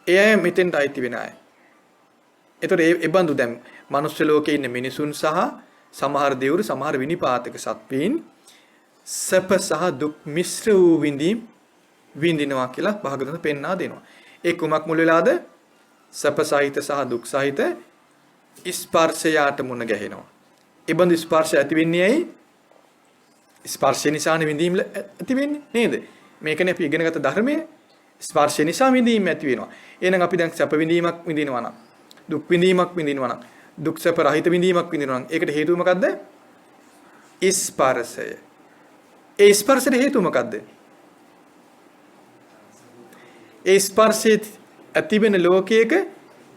[SPEAKER 1] ඒ අය මෙතෙන්ට අයිති වෙන අය. ඒතකොට ඒ බඳු දැන් මනුෂ්‍ය ලෝකේ ඉන්න මිනිසුන් සහ සමහර දෙවිවරු සමහර විනිපාතක සත්වීන් සැප සහ දුක් මිශ්‍ර වූ විඳිනවා කියලා භාගතුන් පෙන්වා දෙනවා. ඒ කුමක් මුල් වෙලාද? සැප සහිත සහ දුක් සහිත ස්පර්ශයට මුණ ගැහෙනවා. ඒ බඳු ස්පර්ශය ඇති වෙන්නේ ඇයි? ස්පර්ශය නිසානේ විඳීම් ඇති වෙන්නේ නේද? මේකනේ අපි ඉගෙනගත්ත ධර්මයේ ස්පර්ශය නිසා විඳීම් ඇති වෙනවා. එහෙනම් අපි දැන් සැප විඳීමක් විඳිනවා නම් දුක් විඳීමක් විඳිනවා නම් දුක් සැප රහිත විඳීමක් විඳිනවා නම් ඒකට හේතුව මොකද්ද? ස්පර්ශය. ඒ ස්පර්ශයට හේතුව මොකද්ද? ඒ ස්පර්ශයේ ඇති වෙන ලෝකයක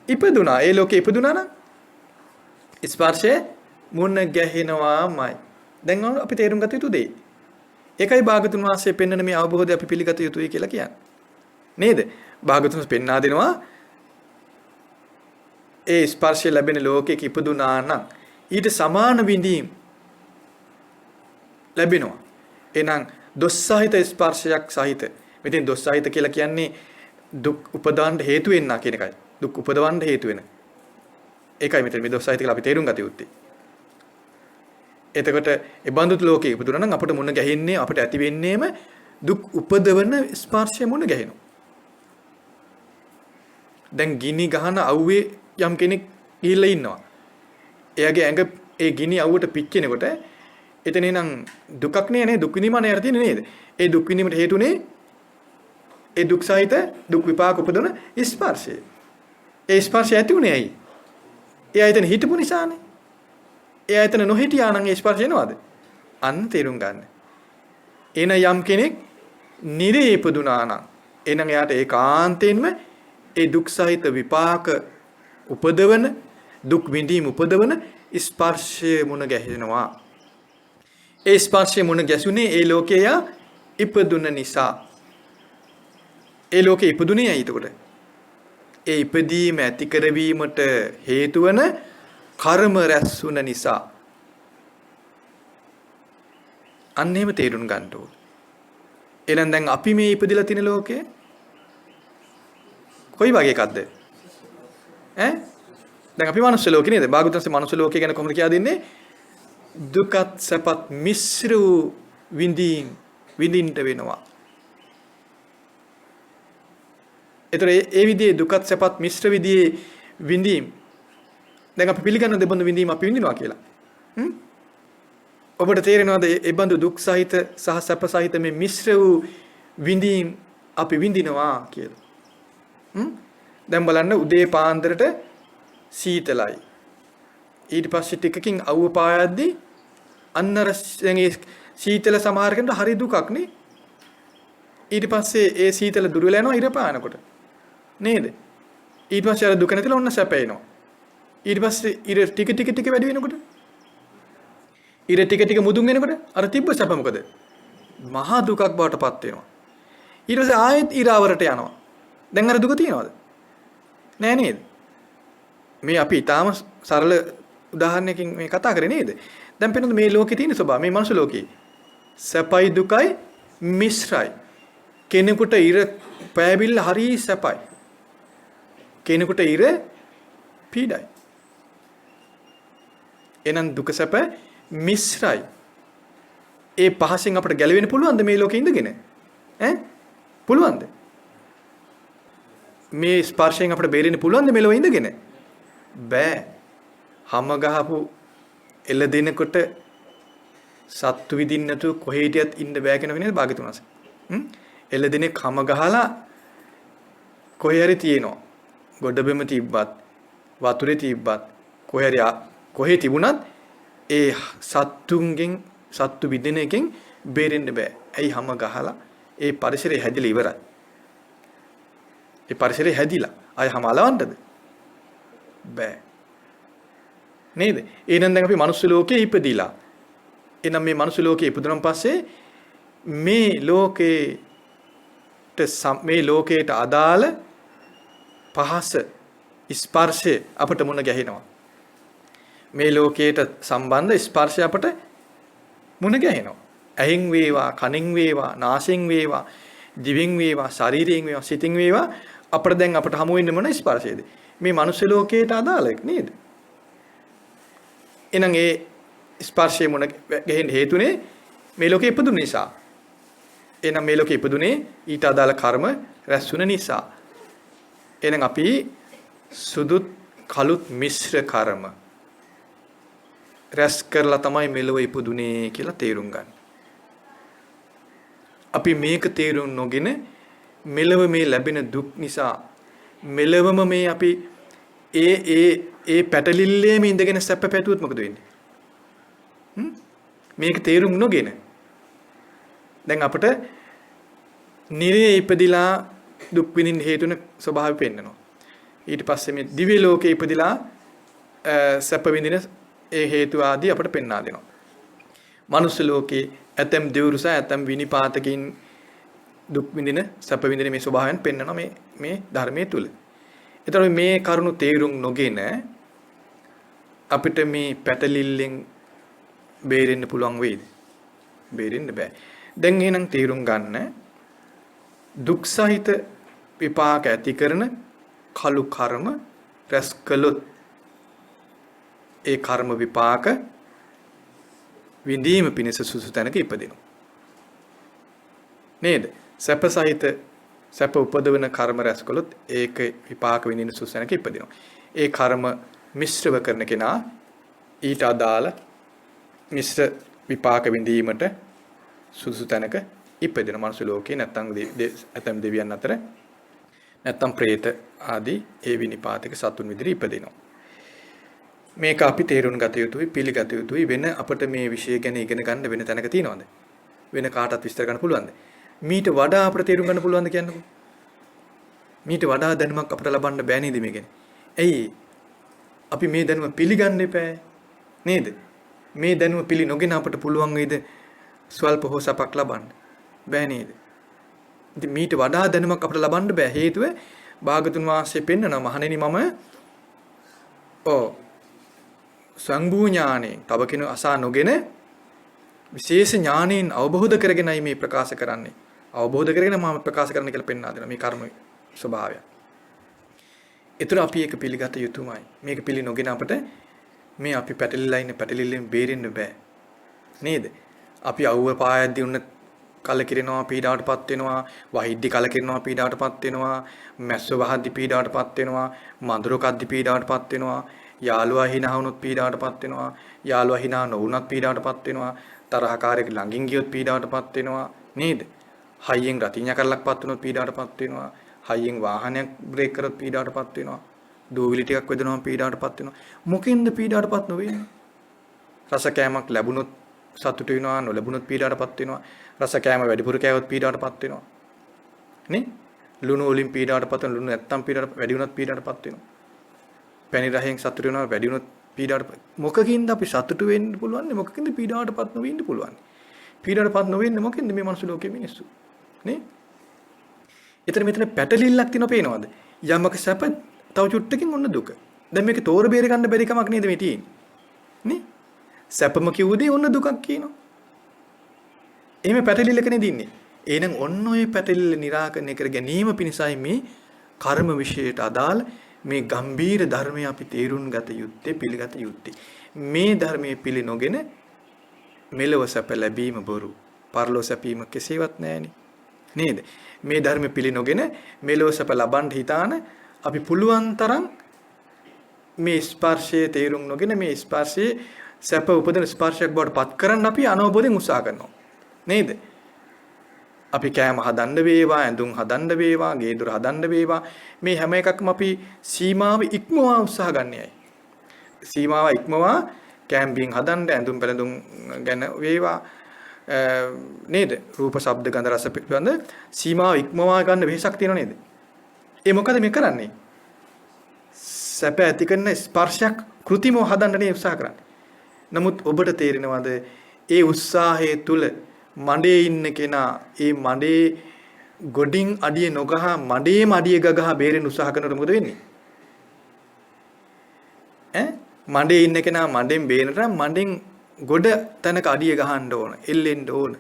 [SPEAKER 1] ඉපදුනා. ඒ ලෝකේ ඉපදුනා නම් ස්පර්ශය මුණ ගැහෙනවාමයි. දැන් අපි තේරුම් ගත යුතු දෙයි. ඒකයි භාගතුන් වහන්සේ පෙන්වන මේ අවබෝධය අපි පිළිගත යුතුයි කියලා කියන්නේ. නේද? භාගතුන් පෙන්වා දෙනවා ඒ ස්පර්ශය ලැබෙන ලෝකයක ඉපදුනා නම් ඊට සමාන විඳීම් ලැබෙනවා. එහෙනම් දොස් සහිත ස්පර්ශයක් සහිත. මෙතෙන් දොස් සහිත කියලා කියන්නේ දුක් උපදවන්න හේතු වෙන්නා කියන එකයි. දුක් උපදවන්න හේතු වෙන. ඒකයි මෙතන මේ දොස් සහිත කියලා අපි තේරුම් ගත යුත්තේ. එතකොට ඒ බඳුත් ලෝකේ ඉපදුනා නම් අපට මුණ ගැහෙන්නේ අපට ඇති වෙන්නේම දුක් උපදවන ස්පර්ශය මුණ ගැහෙනවා. දැන් ගිනි ගහන අවුවේ යම් කෙනෙක් ගිහිල්ලා ඉන්නවා. එයාගේ ඇඟ ඒ ගිනි අවුවට පිච්චෙනකොට එතන එනං දුකක් නේ දුක් විඳීම නේ තියෙන්නේ නේද? ඒ දුක් විඳීමට හේතුනේ ඒ දුක් සහිත දුක් විපාක උපදවන ස්පර්ශය. ඒ ස්පර්ශය ඇති උනේ ඇයි? එයා එතන හිටපු නිසානේ. එයා එතන නොහිටියා නම් ඒ ස්පර්ශය එනවද? අන්න තේරුම් ගන්න. එන යම් කෙනෙක් නිරේ ඉපදුනා නම් එනං එයාට ඒකාන්තයෙන්ම ඒ දුක් සහිත විපාක උපදවන දුක් විඳීම උපදවන ස්පර්ශය මුණ ගැහෙනවා. ඒ ස්පර්ශය මුණ ගැසුනේ ඒ ලෝකයේ ඉපදුන නිසා. ඒ ලෝකේ ඉපදුනේ ඇයි එතකොට? ඒ ඉපදීම ඇති කරවීමට හේතු වන කර්ම රැස් වුන නිසා. අන්න එහෙම තේරුම් ගන්න ඕන. එහෙනම් දැන් අපි මේ ඉපදිලා තියෙන ලෝකේ කොයි වගේ එකක්ද? දැන් අපි මනුස්ස ලෝකේ නේද? භාගතුන්සේ මනුස්ස ලෝකේ ගැන කොහොමද කියලා දෙන්නේ? දුකත් සැපත් මිශ්‍ර වූ විඳින්න වෙනවා. ඒතර ඒ විදිහේ දුකත් සැපත් මිශ්‍ර විදිහේ විඳීම් දැන් අපි පිළිගන්න දෙබඳු විඳීම් අපි විඳිනවා කියලා. ඔබට තේරෙනවද ඒ බඳු දුක් සහිත සහ සැප සහිත මේ මිශ්‍ර වූ විඳීම් අපි විඳිනවා කියලා. දැන් බලන්න උදේ පාන්දරට සීතලයි. ඊට පස්සේ ටිකකින් අවුව පායද්දී අන්නර සීතල සමහර කෙනෙකුට හරි දුකක් නේ. ඊට පස්සේ ඒ සීතල දුර වෙලා යනවා ඉර පානකොට. නේද? ඊට පස්සේ අර දුක නැතිලා ඔන්න සැපේනවා. ඊට පස්සේ ඉර ටික ටික වැඩි වෙනකොට ඉර ටික ටික මුදුන් වෙනකොට අර තිබ්බ සැප මොකද? මහා දුකක් බවට පත් වෙනවා. ඊට පස්සේ ආයෙත් ඊරාවරට යනවා. දැන් අර දුක තියනවද? නෑ නේද? මේ අපි ඊටාම සරල උදාහරණයකින් මේ කතා කරේ නේද? දැන් පෙන්නන මේ ලෝකේ තියෙන ස්වභාවය මේ මනුස්ස ලෝකේ සැපයි දුකයි මිශ්‍රයි. කෙනෙකුට ඉර පෑබිල්ල හරි සැපයි. කෙනෙකුට ඉර පීඩයි. එනන් දුක සැප මිශ්‍රයි. ඒ පහසෙන් අපිට ගැලවෙන්න පුළුවන්ද මේ ලෝකේ ඉඳගෙන? පුළුවන්ද? මේ ස්පර්ශයෙන් අපිට බේරෙන්න පුළුවන්ද මේ ලෝකේ ඉඳගෙන? බෑ. හැම ගහපු එළ දෙනකොට සත්තු විදින්න නැතුව කොහේ හිටියත් ඉන්න බෑ කියන වෙනේද භාග්‍යතුන්ස. එළ දෙනෙක් හැම ගහලා කොහේ හරි තියෙනවා. ගොඩබෙම තිබ්බත් වතුරේ තිබ්බත් කොහේ තිබුණත් ඒ සත්තුන්ගෙන් සත්තු විදින එකෙන් බේරෙන්න බෑ. ඇයි හැම ගහලා ඒ පරිසරය හැදිලා ඉවරයි. ඒ පරිසරය හැදිලා අය හැම අලවන්නද? බෑ. නේද? එහෙනම් දැන් අපි මනුස්ස ලෝකේ ඉපදිලා. එහෙනම් මේ මනුස්ස ලෝකේ ඉපදුනන් පස්සේ මේ ලෝකයට අදාළ පහස ස්පර්ශය අපට මුණ ගැහෙනවා. මේ ලෝකයට සම්බන්ධ ස්පර්ශය අපට මුණ ගැහෙනවා. ඇහෙන් වේවා, කනෙන් වේවා, නාසයෙන් වේවා, දිවෙන් වේවා, ශරීරයෙන් වේවා, සිතින් වේවා අපට දැන් අපට හමු වෙන්නේ මොන ස්පර්ශයේද? මේ මනුස්ස ලෝකයට අදාළ නේද? එහෙනම් ඒ ස්පර්ශය මුණ ගැහෙන්න හේතුනේ මේ ලෝකෙ ඉපදුන නිසා. එහෙනම් මේ ලෝකෙ ඉපදුනේ ඊට අදාළ කර්ම රැස් වුන නිසා. එහෙනම් අපි සුදුත් කළුත් මිශ්‍ර කර්ම රැස් කරලා තමයි මෙලොව ඉපදුනේ කියලා තේරුම් ගන්න. අපි මේක තේරුම් නොගෙන මෙලොව මේ ලැබෙන දුක් නිසා මෙලොවම මේ අපි ඒ පැටලිල්ලේම ඉඳගෙන සැප පැතුවොත් මොකද වෙන්නේ? මේක තේරුම් නොගෙන දැන් අපිට නිරේ ඉපදිලා දුක් විඳින්න හේතුන ස්වභාවය පෙන්නනවා. ඊට පස්සේ මේ දිව්‍ය ලෝකේ ඉපදිලා සැප විඳින ඒ හේතු ආදී අපිට පෙන්වා දෙනවා. මනුස්ස ලෝකේ ඇතම් දෙවුරුසා ඇතම් විනිපාතකින් දුක් විඳින සැප විඳින මේ ස්වභාවයන් පෙන්වනවා මේ ධර්මයේ තුල. ඒතකොට මේ කරුණු තේරුම් නොගෙන අපිට මේ පැටලිල්ලෙන් බේරෙන්න පුළුවන් වෙයිද? බේරෙන්න බෑ. දැන් එහෙනම් තේරුම් ගන්න දුක් සහිත විපාක ඇති කරන කලු කර්ම රැස් කළොත් ඒ කර්ම විපාක විඳීම පිණිස සුසු තැනක ඉපදිනවා. නේද? සැප සහිත සැප උපදවන කර්ම රැස් කළොත් ඒක විපාක විඳින සුසු තැනක ඉපදිනවා. ඒ කර්ම මිශ්‍රව කරන කෙනා ඊට අදාළ මිශ්‍ර විපාක විඳීමට සුසු තැනක ඉපදින මනුස්ස ලෝකේ නැත්නම් ඇතම් දෙවියන් අතර නැත්නම් പ്രേත ආදී ඒ විනිපාතක සතුන් විදිහට ඉපදිනවා. මේක අපි තේරුම් ගත යුතුයි පිළිගත යුතුයි වෙන අපිට මේ විෂය ගැන ඉගෙන ගන්න වෙන තැනක තියනවද? වෙන කාටවත් විස්තර කරන්න පුළුවන්ද? මීට වඩා අපිට තේරුම් ගන්න පුළුවන්ද කියන්නකෝ? මීට වඩා දැනුමක් අපිට ලබන්න බෑ නේද මේ ගැන? ඇයි? අපි මේ දැනුම පිළිගන්න එපා නේද? මේ දැනුම පිළි නොගෙන අපිට පුළුවන් වේද ස්වල්ප හෝ සපක් ලබන්න? බෑ නේද? ඉතින් මීට වඩා දැනුමක් අපිට ලබන්න බෑ හේතුව භාගතුන් වහන්සේ පෙන්නනවා මහණෙනි මම සංභූ ඥානෙන් තව කෙනෙකු අසා නොගෙන විශේෂ ඥානෙන් අවබෝධ කරගෙනයි මේ ප්‍රකාශ කරන්නේ. අවබෝධ කරගෙන මම ප්‍රකාශ කරන්න කියලා පෙන්වා දෙනවා මේ කර්ම ස්වභාවය. ඒතර අපි ඒක පිළිගත යුතුමයි. මේක පිළි නොගෙන අපිට මේ අපි පැටලිලා ඉන්න පැටලිල්ලෙන් බේරෙන්න බෑ. නේද? අපි අවුව පායද්දී උන්න කලකිරෙනවා පීඩාවටපත් වෙනවා, වහිද්දි කලකිරෙනවා පීඩාවටපත් වෙනවා, මැස්ස වහද්දි පීඩාවටපත් වෙනවා, මඳුරු කද්දි පීඩාවටපත් වෙනවා, යාළුවා hina වුණොත් පීඩාවටපත් වෙනවා, යාළුවා hina නොවුණත් පීඩාවටපත් වෙනවා, තරහකාරයෙක් ළඟින් ගියොත් පීඩාවටපත් වෙනවා නේද? හයියෙන් රතිඤ්ඤා කරලක්පත් වුණොත් පීඩාවටපත් වෙනවා, හයියෙන් වාහනයක් බ්‍රේක් කරොත් පීඩාවටපත් වෙනවා, දූවිලි ටිකක් වෙදෙනවා පීඩාවටපත් වෙනවා. මොකෙන්ද පීඩාවටපත් නොවෙන්නේ? රස කෑමක් ලැබුණොත් සතුටු වෙනවා, නොලැබුණොත් පීඩාවටපත් වෙනවා. රස කෑම වැඩිපුර කෑවොත් පීඩාවටපත් වෙනවා. නේ? ලුණු වලින් පීඩාවටපත් වෙන ලුණු නැත්තම් පීඩාවට වැඩි වුණත් පීඩාවටපත් වෙනවා. පැණි රහෙන් සතුටු වෙනවා වැඩි වුණොත් පීඩාවට මොකකින්ද අපි සතුටු වෙන්න පුළුවන්? මොකකින්ද පීඩාවටපත් නොවෙන්න පුළුවන්? පීඩාවටපත් නොවෙන්නේ මොකෙන්ද මේ මනුස්ස ලෝකයේ මිනිස්සු? නේ? එතන මෙතන පැටලිල්ලක් තියෙනව පේනවද? යමක සැප තව චුට්ටකින් ඔන්න දුක. දැන් මේක තෝර බේර ගන්න බැරි කමක් නේද මේ තියෙන්නේ? නේ? සැපම කිව්වදී ඔන්න දුකක් කියනවා. එහෙම පැටලිල්ලක නේද ඉන්නේ. එහෙනම් ඔන්න ඔය පැටලිල්ල निराකරණය කර ගැනීම පිණිසයි මේ කර්ම විශේෂයට අදාළ මේ ගම්බීර ධර්මය අපි තේරුම් ගත යුත්තේ පිළිගත යුත්තේ. මේ ධර්මයේ පිළි නොගෙන මෙලව සැප ලැබීම බොරු. පරලෝ සැපීම කෙසේවත් නැහෙනි. නේද? මේ ධර්ම පිළි නොගෙන මෙලව සැප ලබන්න හිතාන අපි පුළුවන් තරම් මේ ස්පර්ශයේ තේරුම් නොගෙන මේ ස්පර්ශයේ සැප උපදින ස්පර්ශයක් බවට පත් කරන්න අපි අනවබෝධයෙන් උත්සාහ කරනවා. නේද? අපි කෑම හදන්න වේවා, ඇඳුම් හදන්න වේවා, ගේ දොර හදන්න වේවා. මේ හැම එකක්ම අපි සීමාව ඉක්මවා උත්සාහ ගන්නයයි. සීමාව ඉක්මවා කෑම බින් හදන්න, ඇඳුම් පැළඳුම් ගැන වේවා. නේද? රූප, ශබ්ද, ගන්ධ, රස පිළිබඳ සීමාව ඉක්මවා ගන්න වෙහසක් තියෙනව නේද? ඒ මොකද මේ කරන්නේ? සැප ඇති කරන ස්පර්ශයක් કૃතිමව හදන්න නේ උත්සාහ කරන්නේ. නමුත් ඔබට තේරෙනවද ඒ උත්සාහයේ තුල මඩේ ඉන්න කෙනා ඒ මඩේ ගොඩින් අඩිය නොගහ මඩේම අඩිය ගගහ බේරෙන්න උත්සාහ කරනකොට මොකද වෙන්නේ? මඩේ ඉන්න කෙනා මඩෙන් බේරනට මඩෙන් ගොඩ තැනක අඩිය ගහන්න ඕන, එල්ලෙන්න ඕන.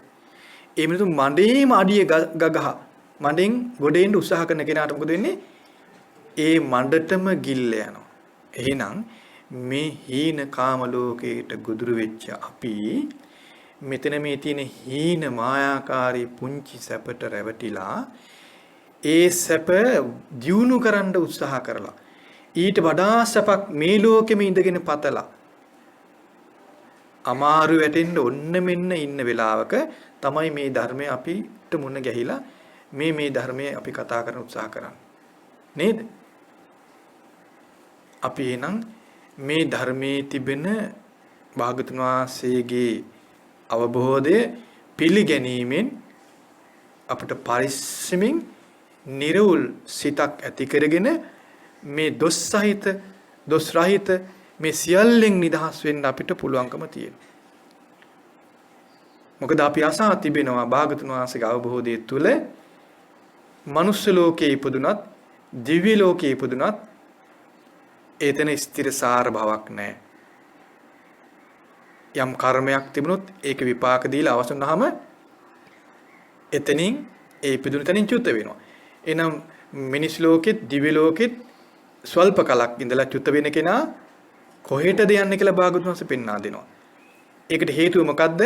[SPEAKER 1] ඒ මිනිතු මඩේම අඩිය ගගහ මඩෙන් ගොඩ එන්න උත්සාහ කරන කෙනාට මොකද වෙන්නේ? ඒ මඩටම ගිල්ල යනවා. එහෙනම් මේ හීන කාම ලෝකයට ගොදුරු වෙච්ච අපි මෙතන මේ තියෙන හීන මායාකාරී පුංචි සැපට රැවටිලා ඒ සැප දියුණු කරන්න උත්සාහ කරලා ඊට වඩා සැපක් මේ ලෝකෙම ඉඳගෙන පතලා අමාරු වැටෙන්න ඔන්න මෙන්න ඉන්න වෙලාවක තමයි මේ ධර්මය අපිට මුණ ගැහිලා මේ ධර්මය අපි කතා කරන්න උත්සාහ කරන්නේ. නේද? අපි එනම් මේ ධර්මයේ තිබෙන භාගතුන් වහන්සේගේ අවබෝධය පිළිගැනීමෙන් අපට පරිස්සමින් නිර්වුල් සිතක් ඇති කරගෙන මේ දොස් සහිත දොස් රහිත මේ සියල්ලෙන් නිදහස් වෙන්න අපිට පුළුවන්කම තියෙනවා. මොකද අපි අසා තිබෙනවා භාගතුන් වහන්සේගේ අවබෝධය තුළ මනුස්ස ලෝකයේ ඉපදුනත් දිව්‍ය ලෝකයේ ඉපදුනත් ඒතන ස්ථිරසාර භාවයක් නැහැ. යම් කර්මයක් තිබුණොත් ඒක විපාක දීලා අවසන් වුනහම එතනින් ඒ ඉපදුන තැනින් චුත වෙනවා. එහෙනම් මිනිස් ලෝකෙත් දිව්‍ය ලෝකෙත් ස්වල්ප කලක් ඉඳලා චුත වෙන කෙනා කොහෙටද යන්නේ කියලා භාගතුන් වහන්සේ පෙන්වා දෙනවා. ඒකට හේතුව මොකද්ද?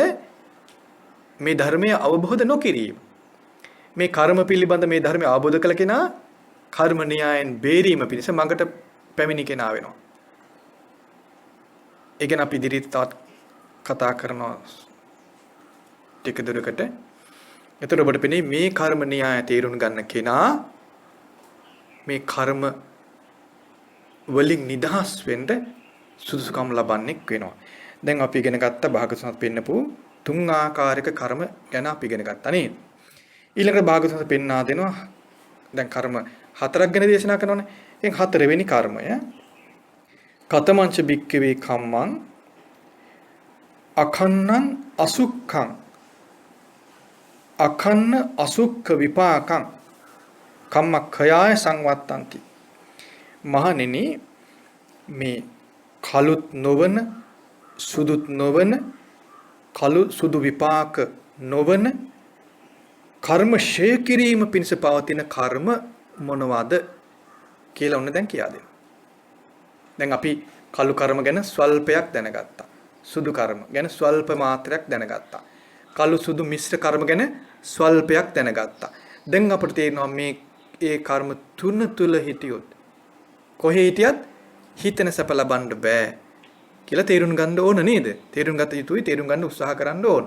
[SPEAKER 1] මේ ධර්මය අවබෝධ නොකිරීම. මේ කර්ම පිළිබඳ මේ ධර්මය අවබෝධ කළ කෙනා කර්ම න්‍යායෙන් බේරීම පිණිස මඟට පැමිණි කෙනා වෙනවා. ඒ ගැන අපි ඉදිරියට තවත් කතා කරනවා ටික දුරකට. එතකොට ඔබට පෙනේ මේ කර්ම න්‍යාය තේරුම් ගන්න කෙනා මේ කර්ම වලින් නිදහස් වෙන්න සුදුසුකම් ලබන්නෙක් වෙනවා. දැන් අපි ඉගෙන ගත්ත භාගතුන් පෙන්නපු තුන් ආකාරයක කර්ම ගැන අපි ඉගෙන ගත්තා නේද? ඊළඟට භාගතුන් පෙන්වා දෙනවා දැන් කර්ම හතරක් ගැන දේශනා කරනවානේ. එන් හතරවෙනි කර්මය කතමංච බික්කවේ කම්මං අඛන්නං අසුක්ඛං අඛන්න අසුක්ඛ විපාකං කම්මක්ඛයාය සංවත්තಂತಿ. මහණෙනි මේ කලුත් නොවන සුදුත් නොවන කලු සුදු විපාක නොවන කර්ම ශේ කිරීම පිණිස පවතින කර්ම මොනවාද කියලා ඔන්න දැන් කියා දෙනවා. දැන් අපි කළු කර්ම ගැන ස්වල්පයක් දැනගත්තා. සුදු කර්ම ගැන ස්වල්ප මාත්‍රයක් දැනගත්තා. කළු සුදු මිශ්‍ර කර්ම ගැන ස්වල්පයක් දැනගත්තා. දැන් අපිට තේරෙනවා මේ ඒ කර්ම තුන තුල හිටියොත් කොහේ හිටියත් හිතන සැප ලබන්න බෑ කියලා තේරුම් ගන්න ඕන නේද? තේරුම් ගත යුතුයි, තේරුම් ගන්න උත්සාහ කරන්න ඕන.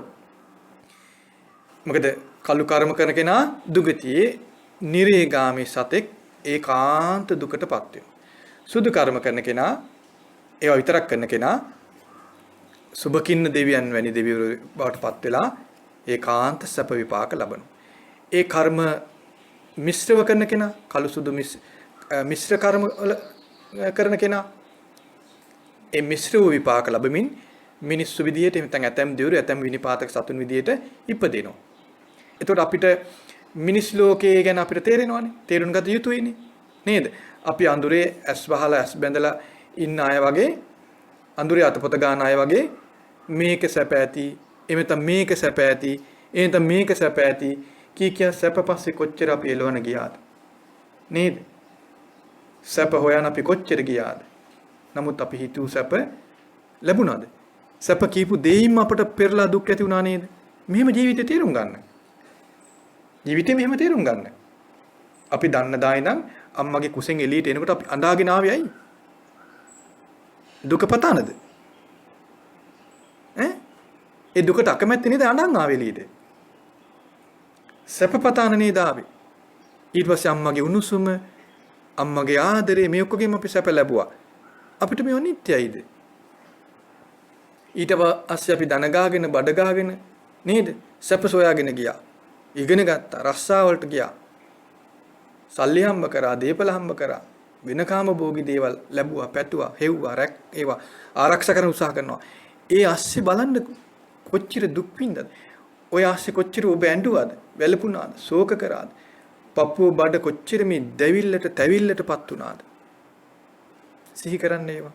[SPEAKER 1] මොකද කළු කර්ම කරන කෙනා දුගතියේ නිරේගාමී සතෙක් ඒකාන්ත දුකටපත් වෙනවා. සුදු කර්ම කරන කෙනා ඒවා විතරක් කරන කෙනා සුබකින්න දෙවියන් වැනි දෙවිවරු බවට පත් වෙලා ඒකාන්ත සැප විපාක ලබනවා. ඒ කර්ම මිශ්‍රව කරන කෙනා කළු සුදු මිශ්‍ර කර්ම කරන කෙනා ඒ මිශ්‍ර වූ විපාක ලැබමින් මිනිස්සු විදියට නැත්නම් ඇතැම් දෙවිවරු ඇතැම් විනිපාතක සතුන් විදියට ඉපදෙනවා. එතකොට අපිට මිනිස් ලෝකයේ ගැන අපිට තේරෙනවානේ. තේරුම් ගත යුතුයිනේ. නේද? අපි අඳුරේ ඇස් වහලා ඇස් බැඳලා ඉන්න අය වගේ අඳුරේ අතපොත ගන්න අය වගේ මේක සැප ඇති, එමෙතන මේක සැප ඇති, එතන මේක සැප ඇති කිය සැප පස්සේ කොච්චර අපි එළවන ගියාද? නේද? සැප හොයන අපි කොච්චර ගියාද? නමුත් අපි හිතුව සැප ලැබුණාද? සැප කීපු දෙයින්ම අපට පෙරලා දුක් ඇති වුණා නේද? මෙහෙම ජීවිතේ තේරුම් ගන්න. ජීවිතේ මෙහෙම තේරුම් ගන්න. අපි දන්න දායි නම් අම්මගේ කුසෙන් එළියට එනකොට අපි අඬාගෙන ආවේ ඇයි? දුක පතානද? ඒ දුකට අකමැත්තේ නේද අඬන් ආවේ එළියට? සැප පතාන නේද ආවේ? ඊට පස්සේ අම්මගේ උණුසුම, අම්මගේ ආදරේ මේ ඔක්කොගෙම අපි සැප ලැබුවා. අපිට මේව නිත්‍යයිද? ඊට පස්සේ අපි දන ගාගෙන බඩ ගාගෙන නේද? සැප සොයාගෙන ගියා. ඉගෙන ගත්තා, රස්සාවලට ගියා. සල්ලි හම්බ කරා, දීපල හම්බ කරා. වෙන කාම භෝගී දේවල් ලැබුවා, පැතුවා, හෙව්වා, රැක් ඒවා ආරක්ෂා කරන්න උත්සාහ කරනවා. ඒ ASCII බලන්න කොච්චර දුක් විඳද? ඔය ASCII කොච්චර ඔබ ඇඬුවද? වැළපුණාද? ශෝක කරාද? පපුව බඩ කොච්චර මේ දැවිල්ලට තැවිල්ලටපත් වුණාද? සිහි කරන්න ඒවා.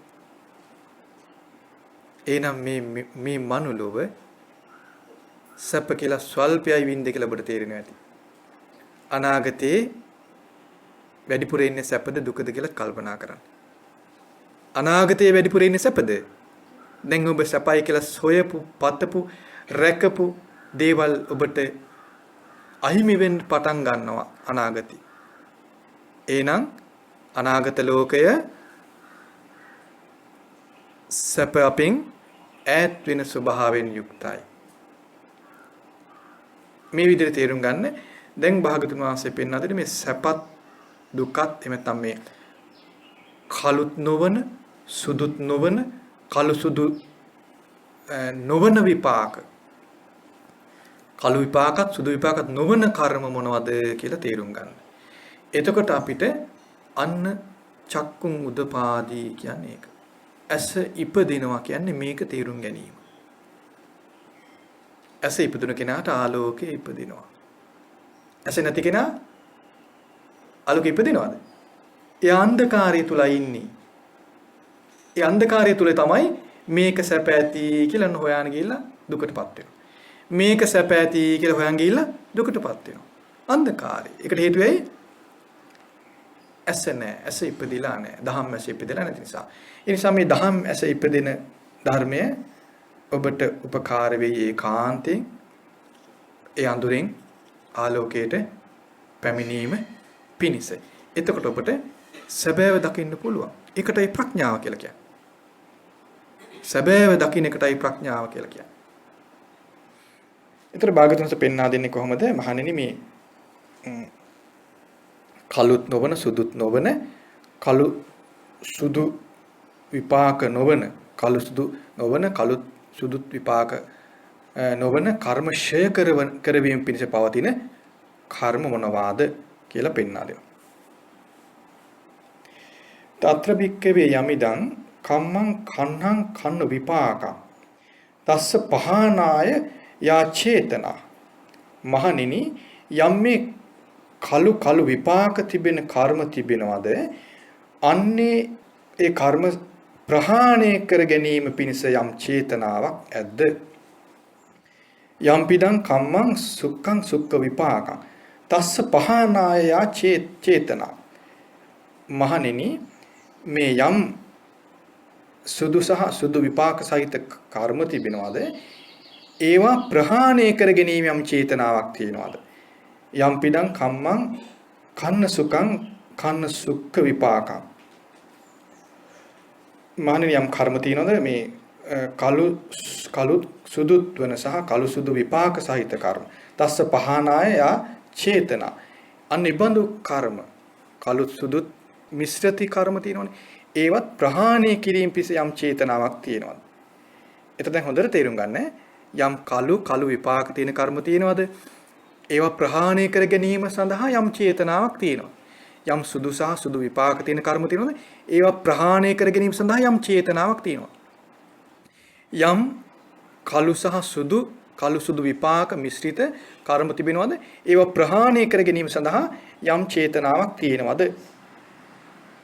[SPEAKER 1] එහෙනම් මේ මනුලොව සැප කියලා ස්වල්පයයි වින්ද කියලා ඔබට තේරෙනවා ඇති. අනාගතේ වැඩිපුර ඉන්නේ සැපද දුකද කියලා කල්පනා කරන්න. අනාගතයේ වැඩිපුර ඉන්නේ සැපද? දැන් ඔබ සැපයි කියලා සොයපු, පතපු, රැකපු දේවල් ඔබට අහිමි වෙන්න පටන් ගන්නවා අනාගතේ. එහෙනම් අනාගත ලෝකය සැප අපෙන් ඈත් වෙන ස්වභාවයෙන් යුක්තයි. මේ විදිහට තේරුම් ගන්න. දැන් භාගතුන් වහන්සේ පෙන්වා දෙන්නේ මේ සැපත් දුකත් එමෙතන මේ කළුත් නොවන සුදුත් නොවන කළු සුදු නොවන විපාක, කළු විපාකත් සුදු විපාකත් නොවන කර්ම මොනවද කියලා තේරුම් ගන්න. එතකොට අපිට අන්න චක්කුම් උදපාදී කියන්නේ ඒක. ඇස ඉපදිනවා කියන්නේ මේක තේරුම් ගැනීම. ඇස ඉපදුන කෙනාට ආලෝකය ඉපදිනවා. ඇස නැති කෙනා ආලෝකය ඉපදිනවද? ඒ අන්ධකාරය තුල ඉන්නේ. ඒ අන්ධකාරය තුල තමයි මේක සැප ඇති කියලා හොයන ගිහිල්ලා දුකටපත් වෙනවා. මේක සැප ඇති කියලා හොයන් ගිහිල්ලා දුකටපත් වෙනවා. අන්ධකාරය. ඒකට හේතුව ඇයි? ඇස නැහැ. ඇස ඉපදිලා නැහැ. දහම් ඇස ඉපදිලා නැති නිසා. ඒ නිසා මේ දහම් ඇස ඉපදින ධර්මය ඔබට උපකාර වෙයි ඒකාන්තයෙන්. ඒ අඳුරෙන් ආලෝකයට පැමිණීම පිණිස. එතකොට ඔබට සැබෑව දකින්න පුළුවන්. ඒකටයි ප්‍රඥාව කියලා කියන්නේ. සැබෑව දකින්න එකටයි ප්‍රඥාව කියලා කියන්නේ. ඒතර භාගතුන්ස පෙන්වා දෙන්නේ කොහොමද? මහණෙනි මේ කළුත් නොවන සුදුත් නොවන කළු සුදු විපාක නොවන කළු සුදු නොවන කළුත් සුදුත් විපාක නොවන කර්ම ක්ෂය කරවීම පිණිස පවතින කර්ම මොනවාද කියලා පෙන්වා දෙනවා. తත්‍ර භික්කවේ යමිදං කම්මං කන්නං කන්න විපාකං තස්ස පහනාය යා චේතනා. මහණෙනි යම් මේ කළු විපාක තිබෙන කර්ම තිබෙනවද අන්නේ ඒ කර්ම ප්‍රහාණය කර ගැනීම පිණිස යම් චේතනාවක් ඇද්ද? යම් පිටං කම්මං සුඛං සුඛ විපාකං තස්ස පහනාය යා චේතනා. මහණෙනි මේ යම් සුදු සහ සුදු විපාක සහිත කර්ම තිබෙනවද ඒවා ප්‍රහාණය කර ගැනීම යම් චේතනාවක් තියෙනවද? යම් පිටං කම්මං කන්න සුඛං කන්න සුඛ විපාකං. මහණෙනි යම් කර්ම තියෙනවද මේ කළු සුදුත් වන සහ කළු සුදු විපාක සහිත කර්ම. තස්ස පහනාය යා චේතනා. අනිබඳු කර්ම කළු සුදුත් මිශ්‍රති කර්ම තියෙනවනේ. ඒවත් ප්‍රහාණය කිරීම පිස යම් චේතනාවක් තියෙනවද? එතකොට දැන් හොඳට තේරුම් ගන්න. යම් කළු විපාක තියෙන කර්ම තියෙනවද? ඒවා ප්‍රහාණය කර ගැනීම සඳහා යම් චේතනාවක් තියෙනවා. යම් සුදු සහ සුදු විපාක තියෙන කර්ම තියෙනවද? ඒවා ප්‍රහාණය කර ගැනීම සඳහා යම් චේතනාවක් තියෙනවා. යම් කළු සහ සුදු කළු සුදු විපාක මිශ්‍රිත කර්ම තිබෙනවද? ඒවා ප්‍රහාණය කර ගැනීම සඳහා යම් චේතනාවක් තියෙනවද?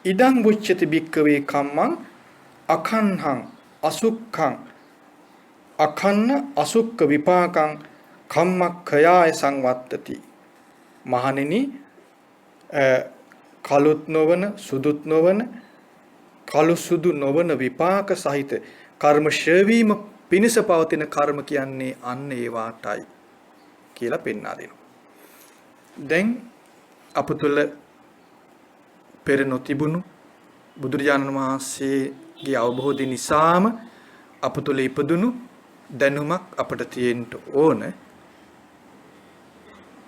[SPEAKER 1] ඉදං බුච්චති භික්කවේ කම්මං අකන්හං අසුක්ඛං අකන්න අසුක්ඛ විපාකං කම්මක්ඛයාය සංවත්තති. මහණෙනි කළුත් නොවන සුදුත් නොවන කළු සුදු නොවන විපාක සහිත කර්ම ශ්‍රවීම පිණිස පවතින කර්ම කියන්නේ අන්න ඒ වාටයි කියලා පෙන්වා දෙනවා. දැන් අප තුළ පෙර නොතිබුණු බුදුරජාණන් වහන්සේගේ අවබෝධය නිසාම අප තුළ ඉපදුණු දැනුමක් අපට තියෙන්න ඕන.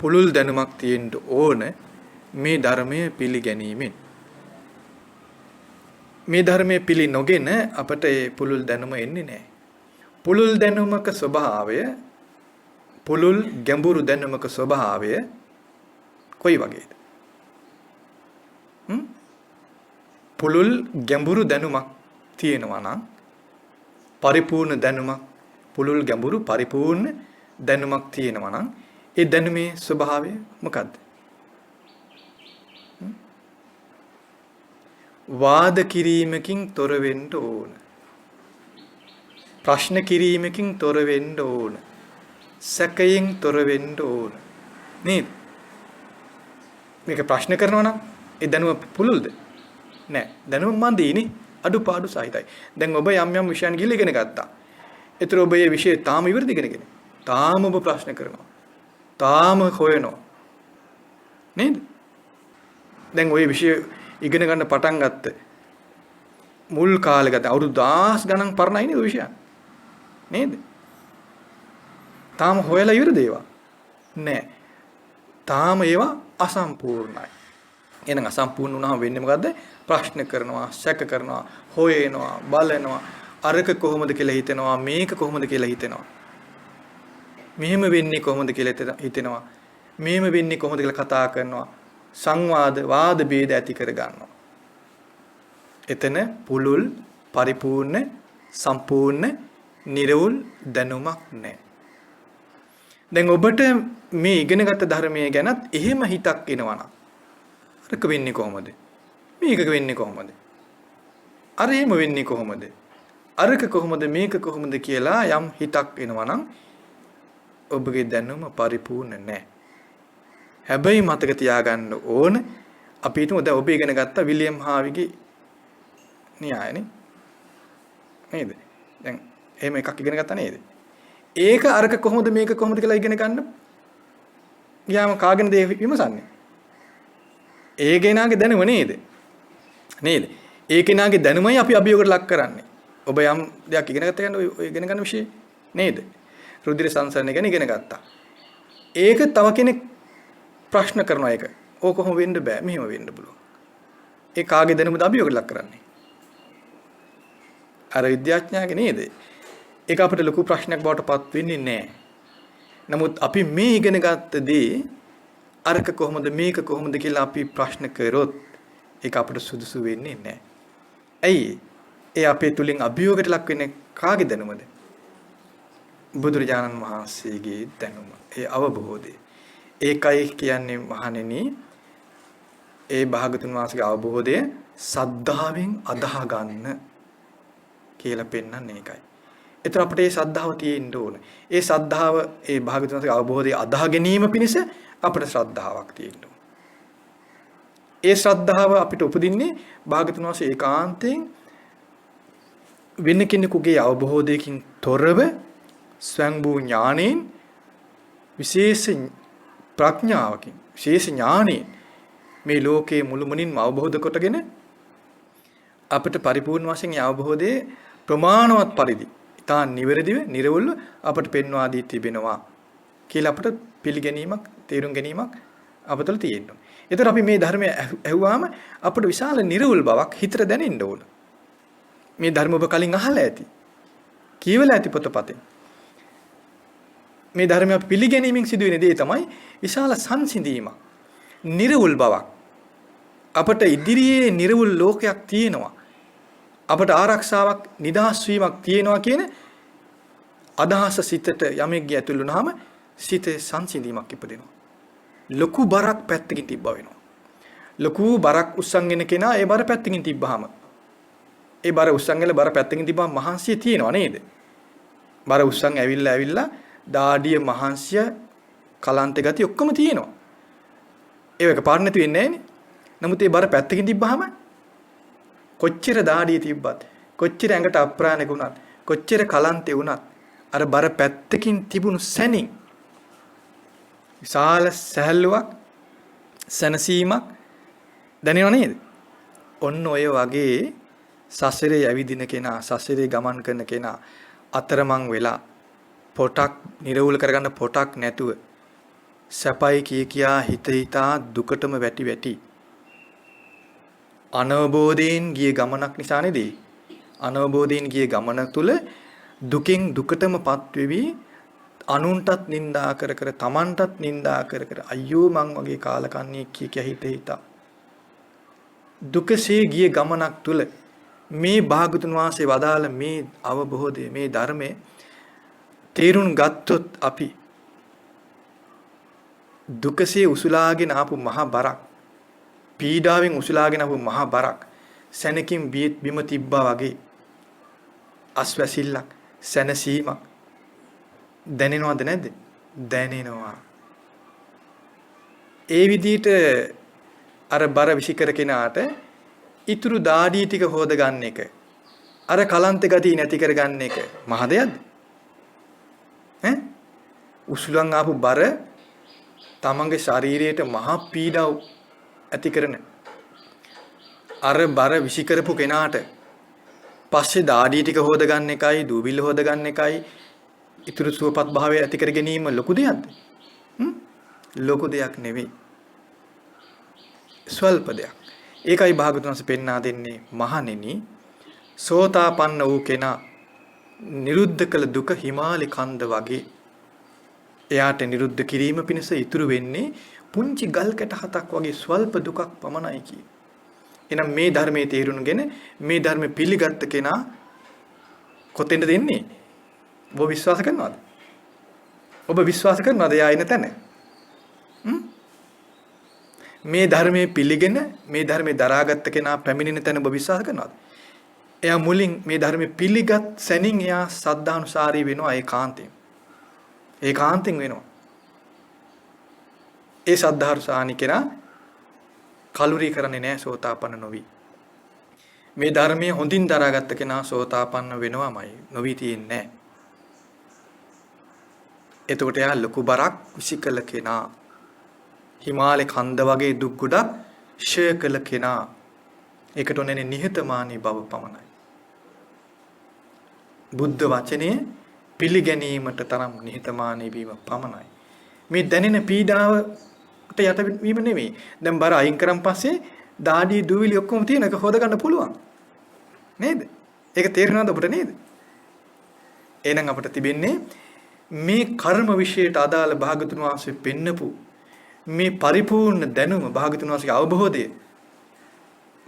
[SPEAKER 1] පුළුල් දැනුමක් තියෙන්න ඕන මේ ධර්මය පිළිගැනීමෙන්. මේ ධර්මයේ පිළි නොගෙන අපට ඒ පුළුල් දැනුම එන්නේ නැහැ. පුළුල් දැනුමක ස්වභාවය පුළුල් ගැඹුරු දැනුමක ස්වභාවය කොයි වගේද? පුළුල් ගැඹුරු දැනුමක් තියෙනවා නම් පරිපූර්ණ දැනුමක් පුළුල් ගැඹුරු පරිපූර්ණ දැනුමක් තියෙනවා නම් ඒ දැනුමේ ස්වභාවය මොකද්ද? වාද කිරීමකින් තොර වෙන්න ඕන. ප්‍රශ්න කිරීමකින් තොර වෙන්න ඕන. සැකයෙන් තොර වෙන්න ඕන. නේද? මේක ප්‍රශ්න කරනවා නම් ඒ දැනුම පුළුල්ද? නෑ. දැනුම මන්දීනේ. අඩුපාඩු සහිතයි. දැන් ඔබ යම් යම් විෂයන් ගිහලා ඉගෙන ගත්තා. ඒතර ඔබ මේ විෂය තාම ඉවරද ඉගෙනගෙන? තාම ඔබ ප්‍රශ්න කරනවා. තාම හොයනවා. නේද? දැන් ওই විෂය ඉගෙන ගන්න පටන් ගත්ත මුල් කාලේ ගත අවුරුදු 10 ගණන් පරණයි නේද විෂය? නේද? තාම හොයලා ඉවරද ඒවා? නෑ. තාම ඒවා අසම්පූර්ණයි. එහෙනම් අසම්පූර්ණ වුණාම වෙන්නේ මොකද්ද? ප්‍රශ්න කරනවා, සැක කරනවා, හොයනවා, බලනවා, අරක කොහොමද කියලා හිතනවා, මේක කොහොමද කියලා හිතනවා. මෙහෙම වෙන්නේ කොහොමද කියලා හිතනවා. මෙහෙම වෙන්නේ කොහොමද කියලා කතා කරනවා. සංවාද වාද ભેද ඇති කර ගන්නවා. එතන පුළුල් පරිපූර්ණ සම්පූර්ණ නිර්වුල් දැනුමක් නැහැ. දැන් ඔබට මේ ඉගෙනගත්ත ධර්මයේ ගැනත් එහෙම හිතක් එනවා නම් අරක වෙන්නේ කොහොමද? මේක වෙන්නේ කොහොමද? අර එහෙම වෙන්නේ කොහොමද? අරක කොහොමද මේක කොහොමද කියලා යම් හිතක් එනවා නම් ඔබගේ දැනුම පරිපූර්ණ නැහැ. හැබැයි මතක තියාගන්න ඕන අපි හිතමු දැන් ඔබ ඉගෙන ගත්ත විලියම් හාවිගේ න්‍යායනේ. නේද? දැන් එහෙම එකක් ඉගෙන ගත්තා නේද? ඒක අරක කොහොමද මේක කොහොමද කියලා ඉගෙන ගන්න ගියාම කාගෙනද විමසන්නේ? ඒ කෙනාගේ දැනුම නේද? නේද? ඒ කෙනාගේ දැනුමයි අපි අභියෝගයට ලක් කරන්නේ. ඔබ යම් දෙයක් ඉගෙන ගත්ත කියන්නේ ඔය ඉගෙන ගන්න විෂය නේද? රුධිර සංසරණය ගැන ඉගෙන ගත්තා. ඒක තව කෙනෙක් ප්‍රශ්න කරනවා ඒක. ඕක කොහොම වෙන්න බෑ. මෙහෙම වෙන්න පුළුවන්. ඒ කාගේ දැනුමද අභියෝගයට ලක් කරන්නේ? අර විද්‍යාඥයාගේ නේද? ඒක අපිට ලොකු ප්‍රශ්නයක් බවට පත් වෙන්නේ නැහැ. නමුත් අපි මේ ඉගෙන ගත්ත දේ අරක කොහොමද මේක කොහොමද කියලා අපි ප්‍රශ්න කරොත් ඒක අපිට සුදුසු වෙන්නේ නැහැ. ඇයි? ඒ අපේ තුලින් අභියෝගයට ලක් වෙන්නේ කාගේ දැනුමද? බුදුරජාණන් වහන්සේගේ දැනුම. ඒ අවබෝධය. ඒකයි කියන්නේ මහණෙනි ඒ භාගතුන් වහන්සේගේ අවබෝධය සද්ධාවෙන් අදාහ ගන්න කියලා පෙන්වන්නේ ඒකයි. ඒතර අපිට මේ ශ්‍රද්ධාව තියෙන්න ඕන. ඒ ශ්‍රද්ධාව ඒ භාගතුන් වහන්සේගේ අවබෝධය අදාහ ගැනීම පිණිස අපිට ශ්‍රද්ධාවක් තියෙන්න ඕන. ඒ ශ්‍රද්ධාව අපිට උපදින්නේ භාගතුන් වහන්සේ ඒකාන්තයෙන් වෙන කෙනෙකුගේ අවබෝධයකින් තොරව ස්වයංභූ ඥාණයෙන් විශේෂ ප්‍රඥාවකින් විශේෂ ඥාණයෙන් මේ ලෝකයේ මුළුමනින්ම අවබෝධ කොටගෙන අපිට පරිපූර්ණ වශයෙන් අවබෝධයේ ප්‍රමාණවත් පරිදි ඉතා නිවැරදිව නිර්වුල්ව අපට පෙන්වා දී තිබෙනවා කියලා අපට පිළිගැනීමක් තේරුම් ගැනීමක් අපතල තියෙනවා. ඒතර අපි මේ ධර්මය ඇහුවාම අපට විශාල නිර්වුල් බවක් හිතට දැනෙන්න ඕන. මේ ධර්ම ඔබ කලින් අහලා ඇති. කියවලා ඇති පොතපතේ. මේ ධර්මය පිළිගැනීමෙන් සිදුවෙන දේ තමයි විශාල සංසිඳීමක්. නිර්වුල් බවක්. අපට ඉදිරියේ නිර්වුල් ලෝකයක් තියෙනවා. අපට ආරක්ෂාවක් නිදහස් වීමක් තියෙනවා කියන අදහස සිතට යමෙක්ගේ ඇතුළු වුණාම සිතේ සංසිඳීමක් ඉපදෙනවා. ලොකු බරක් පැත්තකින් තිබ්බා වෙනවා. ලොකු බරක් උස්සන්ගෙන කෙනා ඒ බර පැත්තකින් තිබ්බහම ඒ බර උස්සන්ගල බර පැත්තකින් තිබ්බම මහන්සිය තියෙනව නේද? බර උස්සන් ඇවිල්ලා දාඩිය මහන්සිය කලන්ත ගති ඔක්කොම තියෙනවා. ඒක පාර නැති වෙන්නේ නැහනේ. නමුත් ඒ බර පැත්තකින් තිබ්බහම කොච්චර දාඩිය තිබ්බත් කොච්චර ඇඟට අප්‍රාණක වුණත් කොච්චර කලන්තේ වුණත් අර බර පැත්තකින් තිබුණු සැනින් විශාල සැහැල්ලුවක් සැනසීමක් දැනෙනව නේද? ඔන්න ඔය වගේ සසරේ ඇවිදින කෙනා සසරේ ගමන් කරන කෙනා අතරමං වෙලා පොටක් නිරවුල් කරගන්න පොටක් නැතුව සැපයි කියා හිතා දුකටම වැටි අනවබෝධයෙන් ගිය ගමනක් නිසා නේද? අනවබෝධයෙන් ගිය ගමන තුල දුකෙන් දුකටමපත් වෙවි අනුන්ටත් නිඳා කර තමන්ටත් නිඳා කර අයියෝ මං වගේ කාලකන්ණියෙක් කිය හිතා දුකසේ ගිය ගමනක් තුල මේ භාගතුන් වහන්සේ වදාළ මේ අවබෝධය මේ ධර්මයේ තේරුම් ගත්තොත් අපි දුකසේ උසුලාගෙන ආපු මහා බරක් පීඩාවෙන් උසුලාගෙන ආපු මහා බරක් සැනකින් බිම තිබ්බා වගේ අස්වැසිල්ලක් සැනසීමක් දැනෙනවද නැද්ද? දැනෙනවා. ඒ විදිහට අර බර විසිකර කෙනාට ඉතුරු දාඩිය ටික හොද ගන්න එක අර කලන්ත ගතිය නැති කර ගන්න එක මහ දෙයක්ද? ඈ උසුලන් ආපු බර තමන්ගේ ශරීරයට මහා පීඩාව ඇති කරන අර බර විසිකරපු කෙනාට පස්සේ දාඩිය ටික හොද ගන්න එකයි දූවිල්ල හොද ගන්න එකයි ඉතුරු සුවපත් භාවය ඇති කර ගැනීම ලොකු දෙයක්ද? ලොකු දෙයක් නෙවෙයි. ස්වල්ප දෙයක්. ඒකයි භාගතුන් වහන්සේ පෙන්වා දෙන්නේ මහණෙනි සෝතාපන්න වූ කෙනා නිරුද්ධ කළ දුක හිමාලි කන්ද වගේ එයාට නිරුද්ධ කිරීම පිණිස ඉතුරු වෙන්නේ පුංචි ගල් කැට හතක් වගේ ස්වල්ප දුකක් පමණයි කි. එහෙනම් මේ ධර්මයේ තේරුණගෙන මේ ධර්ම පිළිගත් කෙනා කොතෙන්ද දෙන්නේ? ඔබ විශ්වාස කරනවද? ඔබ විශ්වාස කරනවද එයා ඉන්න තැන? මේ ධර්මයේ පිළිගෙන මේ ධර්මයේ දරාගත් කෙනා පැමිණෙන තැන ඔබ විශ්වාස කරනවද? එයා මුලින් මේ ධර්මයේ පිළිගත් සැනින් එයා සද්ධානුසාරී වෙනවා ඒකාන්තයෙන්. ඒකාන්තයෙන් වෙනවා. ඒ සද්ධානුසාරී කෙනා කලුරී කරන්නේ නැහැ සෝතාපන්න නොවි. මේ ධර්මයේ හොඳින් දරාගත් කෙනා සෝතාපන්න වෙනවමයි නොවි තියෙන්නේ නැහැ. එතකොට එයා ලොකු බරක් විසිකල කෙනා හිමාලේ කන්ද වගේ දුක් ගොඩක් ෂය කළ කෙනා. ඒකට ඔන්නේ නිහතමානී බව පමණයි. බුද්ධ වචනේ පිළිගැනීමට තරම් නිහතමානී වීම පමණයි. මේ දැනෙන පීඩාවට යට වීම නෙමෙයි. දැන් බර අයින් කරන් පස්සේ දාඩිය දූවිලි ඔක්කොම තියෙන එක හොද ගන්න පුළුවන්. නේද? ඒක තේරෙනවද ඔබට නේද? එහෙනම් අපිට තිබෙන්නේ මේ කර්ම විශේෂයට අදාළ භාගතුන් වහන්සේ පෙන්නපු මේ පරිපූර්ණ දැනුම භාගතුන් වහන්සේගේ අවබෝධය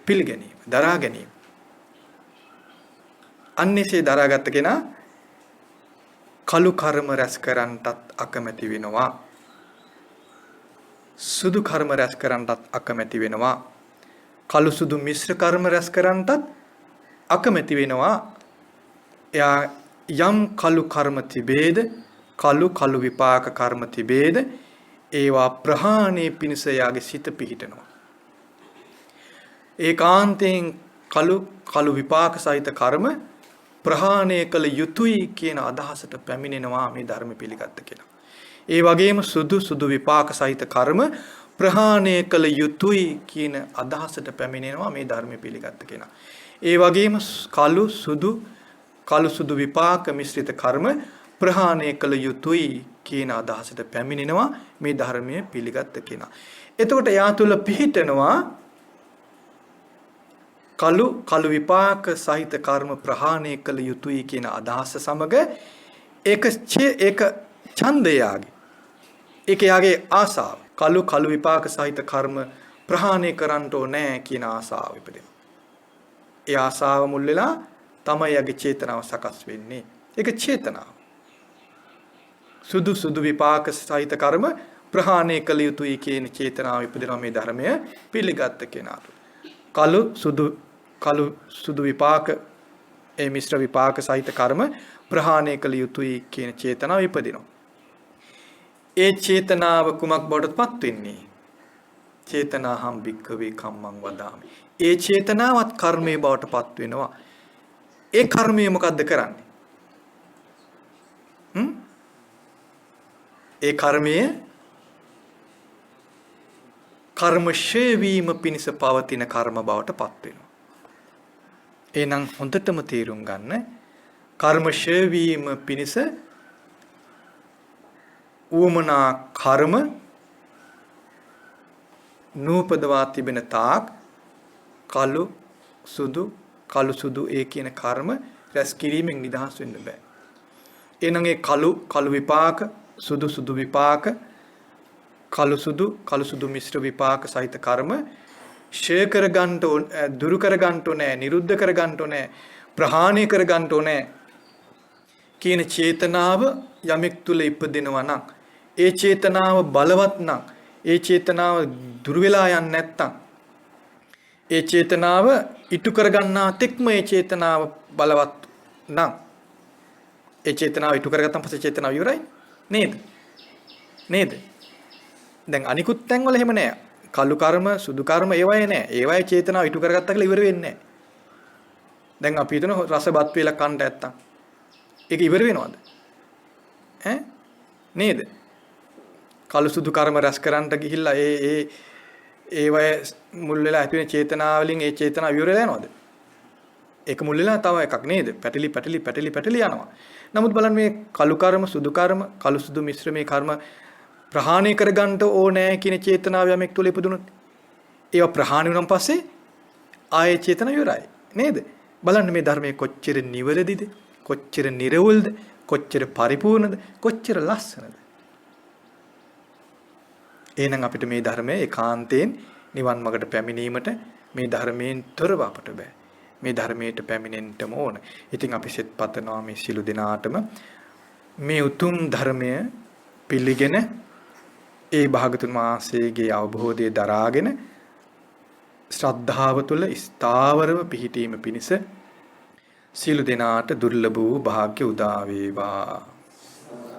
[SPEAKER 1] පිළිගැනීම දරා ගැනීම අන්නේසේ දරාගත්ත කෙනා කලු කර්ම රැස් කරන්නටත් අකමැති වෙනවා සුදු කර්ම රැස් කරන්නටත් අකමැති වෙනවා කලු සුදු මිශ්‍ර කර්ම රැස් කරන්නටත් අකමැති වෙනවා එයා යම් කලු කර්ම තිබේද කලු විපාක කර්ම තිබේද ඒවා ප්‍රහාණය පිණිස යාගේ සිත පිහිටනවා. ඒකාන්තයෙන් කලු විපාක සහිත කර්ම ප්‍රහාණය කළ යුතුයි කියන අදහසට පැමිණෙනවා මේ ධර්ම පිළිගත්ත කෙනා. ඒ වගේම සුදු විපාක සහිත කර්ම ප්‍රහාණය කළ යුතුයි කියන අදහසට පැමිණෙනවා මේ ධර්ම පිළිගත්ත කෙනා. ඒ වගේම කළු සුදු විපාක මිශ්‍රිත කර්ම ප්‍රහාණය කළ යුතුයි කියන අදහසට පැමිණෙනවා මේ ධර්මයේ පිළිගත් කෙනා. එතකොට යා තුල පිහිටනවා කළු විපාක සහිත කර්ම ප්‍රහාණය කළ යුතුයි කියන අදහස සමග ඒක ඡන්දයාගේ ඒක යාගේ ආසාව කළු විපාක සහිත කර්ම ප්‍රහාණය කරන්න ඕනේ කියන ආසාව ඉපදෙනවා. ඒ ආසාව මුල් වෙලා තමයි යාගේ චේතනාව සකස් වෙන්නේ. ඒක චේතනාව. සුදු සුදු විපාක සහිත කර්ම ප්‍රහාණය කළ යුතුයි කියන චේතනාව ඉපදෙනවා මේ ධර්මය පිළිගත්ත කෙනාට. කළු සුදු විපාක ඒ මිශ්‍ර විපාක සහිත කර්ම ප්‍රහාණය කළ යුතුයි කියන චේතනාව ඉපදිනවා. ඒ චේතනාව කුමක් බවටපත් වෙන්නේ? චේතනාහම් භික්ඛවේ කම්මං වදාමි. ඒ චේතනාවත් කර්මයේ බවටපත් වෙනවා. ඒ කර්මය මොකද්ද කරන්නේ? ඒ කර්මය කර්ම ෂේ වීම පිණිස පවතින කර්ම බවටපත් වෙනවා. එහෙනම් හොඳටම තේරුම් ගන්න කර්ම ෂේ වීම පිණිස ඌමනා කර්ම නූපදවා තිබෙන තාක් කළු සුදු ඒ කියන කර්ම රැස් කිරීමෙන් නිදහස් වෙන්න බෑ. එහෙනම් ඒ කළු විපාක සුදු විපාක කළු සුදු මිශ්‍ර විපාක සහිත කර්ම ෂේ කර ගන්නට දුරු කර ගන්නට ඕනේ, නිරුද්ධ කර ගන්නට ඕනේ, ප්‍රහාණය කර ගන්නට ඕනේ කියන චේතනාව යමෙක් තුල ඉපදෙනවා නම්, ඒ චේතනාව බලවත් නම්, ඒ චේතනාව දුර වෙලා යන්නේ නැත්තම්, ඒ චේතනාව ඉටු කර ගන්නා තෙක්ම ඒ චේතනාව බලවත් නම්, ඒ චේතනාව ඉටු කරගත්තන් පස්සේ චේතනාව ඉවරයි නේද? දැන් අනිකුත් තැන්වල එහෙම නෑ. කළු කර්ම සුදු කර්ම ඒවයේ නෑ. ඒවයේ චේතනාව ඉටු කරගත්තා කියලා ඉවර වෙන්නේ නෑ. දැන් අපි හිතන රසබත් වේලා කන්න නැත්තම් ඒක ඉවර වෙනවද? නේද? කළු සුදු කර්ම රැස් කරන්නට ගිහිල්ලා ඒවයේ මුල් වෙලා ඇති වෙන චේතනාවලින් ඒ චේතනාව ඉවර වෙලා යනවද? ඒක මුල් වෙලා තව එකක් නේද? පැටලි යනවා. නමුත් බලන්න මේ කළු කර්ම සුදු කර්ම කළු සුදු මිශ්‍ර මේ කර්ම ප්‍රහාණය කරගන්න ඕනේ කියන චේතනාව යමෙක් තුල ඉපදුනොත් ඒවා ප්‍රහාණය වුණාන් පස්සේ ආයේ චේතන ඉවරයි නේද? බලන්න මේ ධර්මයේ කොච්චර නිවැරදිද, කොච්චර නිර්වුල්ද, කොච්චර පරිපූර්ණද, කොච්චර ලස්සනද. එහෙනම් අපිට මේ ධර්මයේ ඒකාන්තයෙන් නිවන් මාර්ගට පැමිණීමට මේ ධර්මයෙන් තොරව අපට බෑ. මේ ධර්මයට පැමිණෙන්නම ඕන. ඉතින් අපි සෙත් පතනවා මේ සිළු දිනාටම මේ උතුම් ධර්මය පිළිගෙන ඒ භාගතුන් වහන්සේගේ අවබෝධය දරාගෙන ශ්‍රද්ධාව තුළ ස්ථාවරව පිහිටීම පිණිස සිළු දිනාට දුර්ලභ වූ වාග්ය උදා වේවා.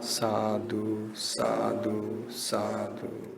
[SPEAKER 1] සාදු සාදු සාදු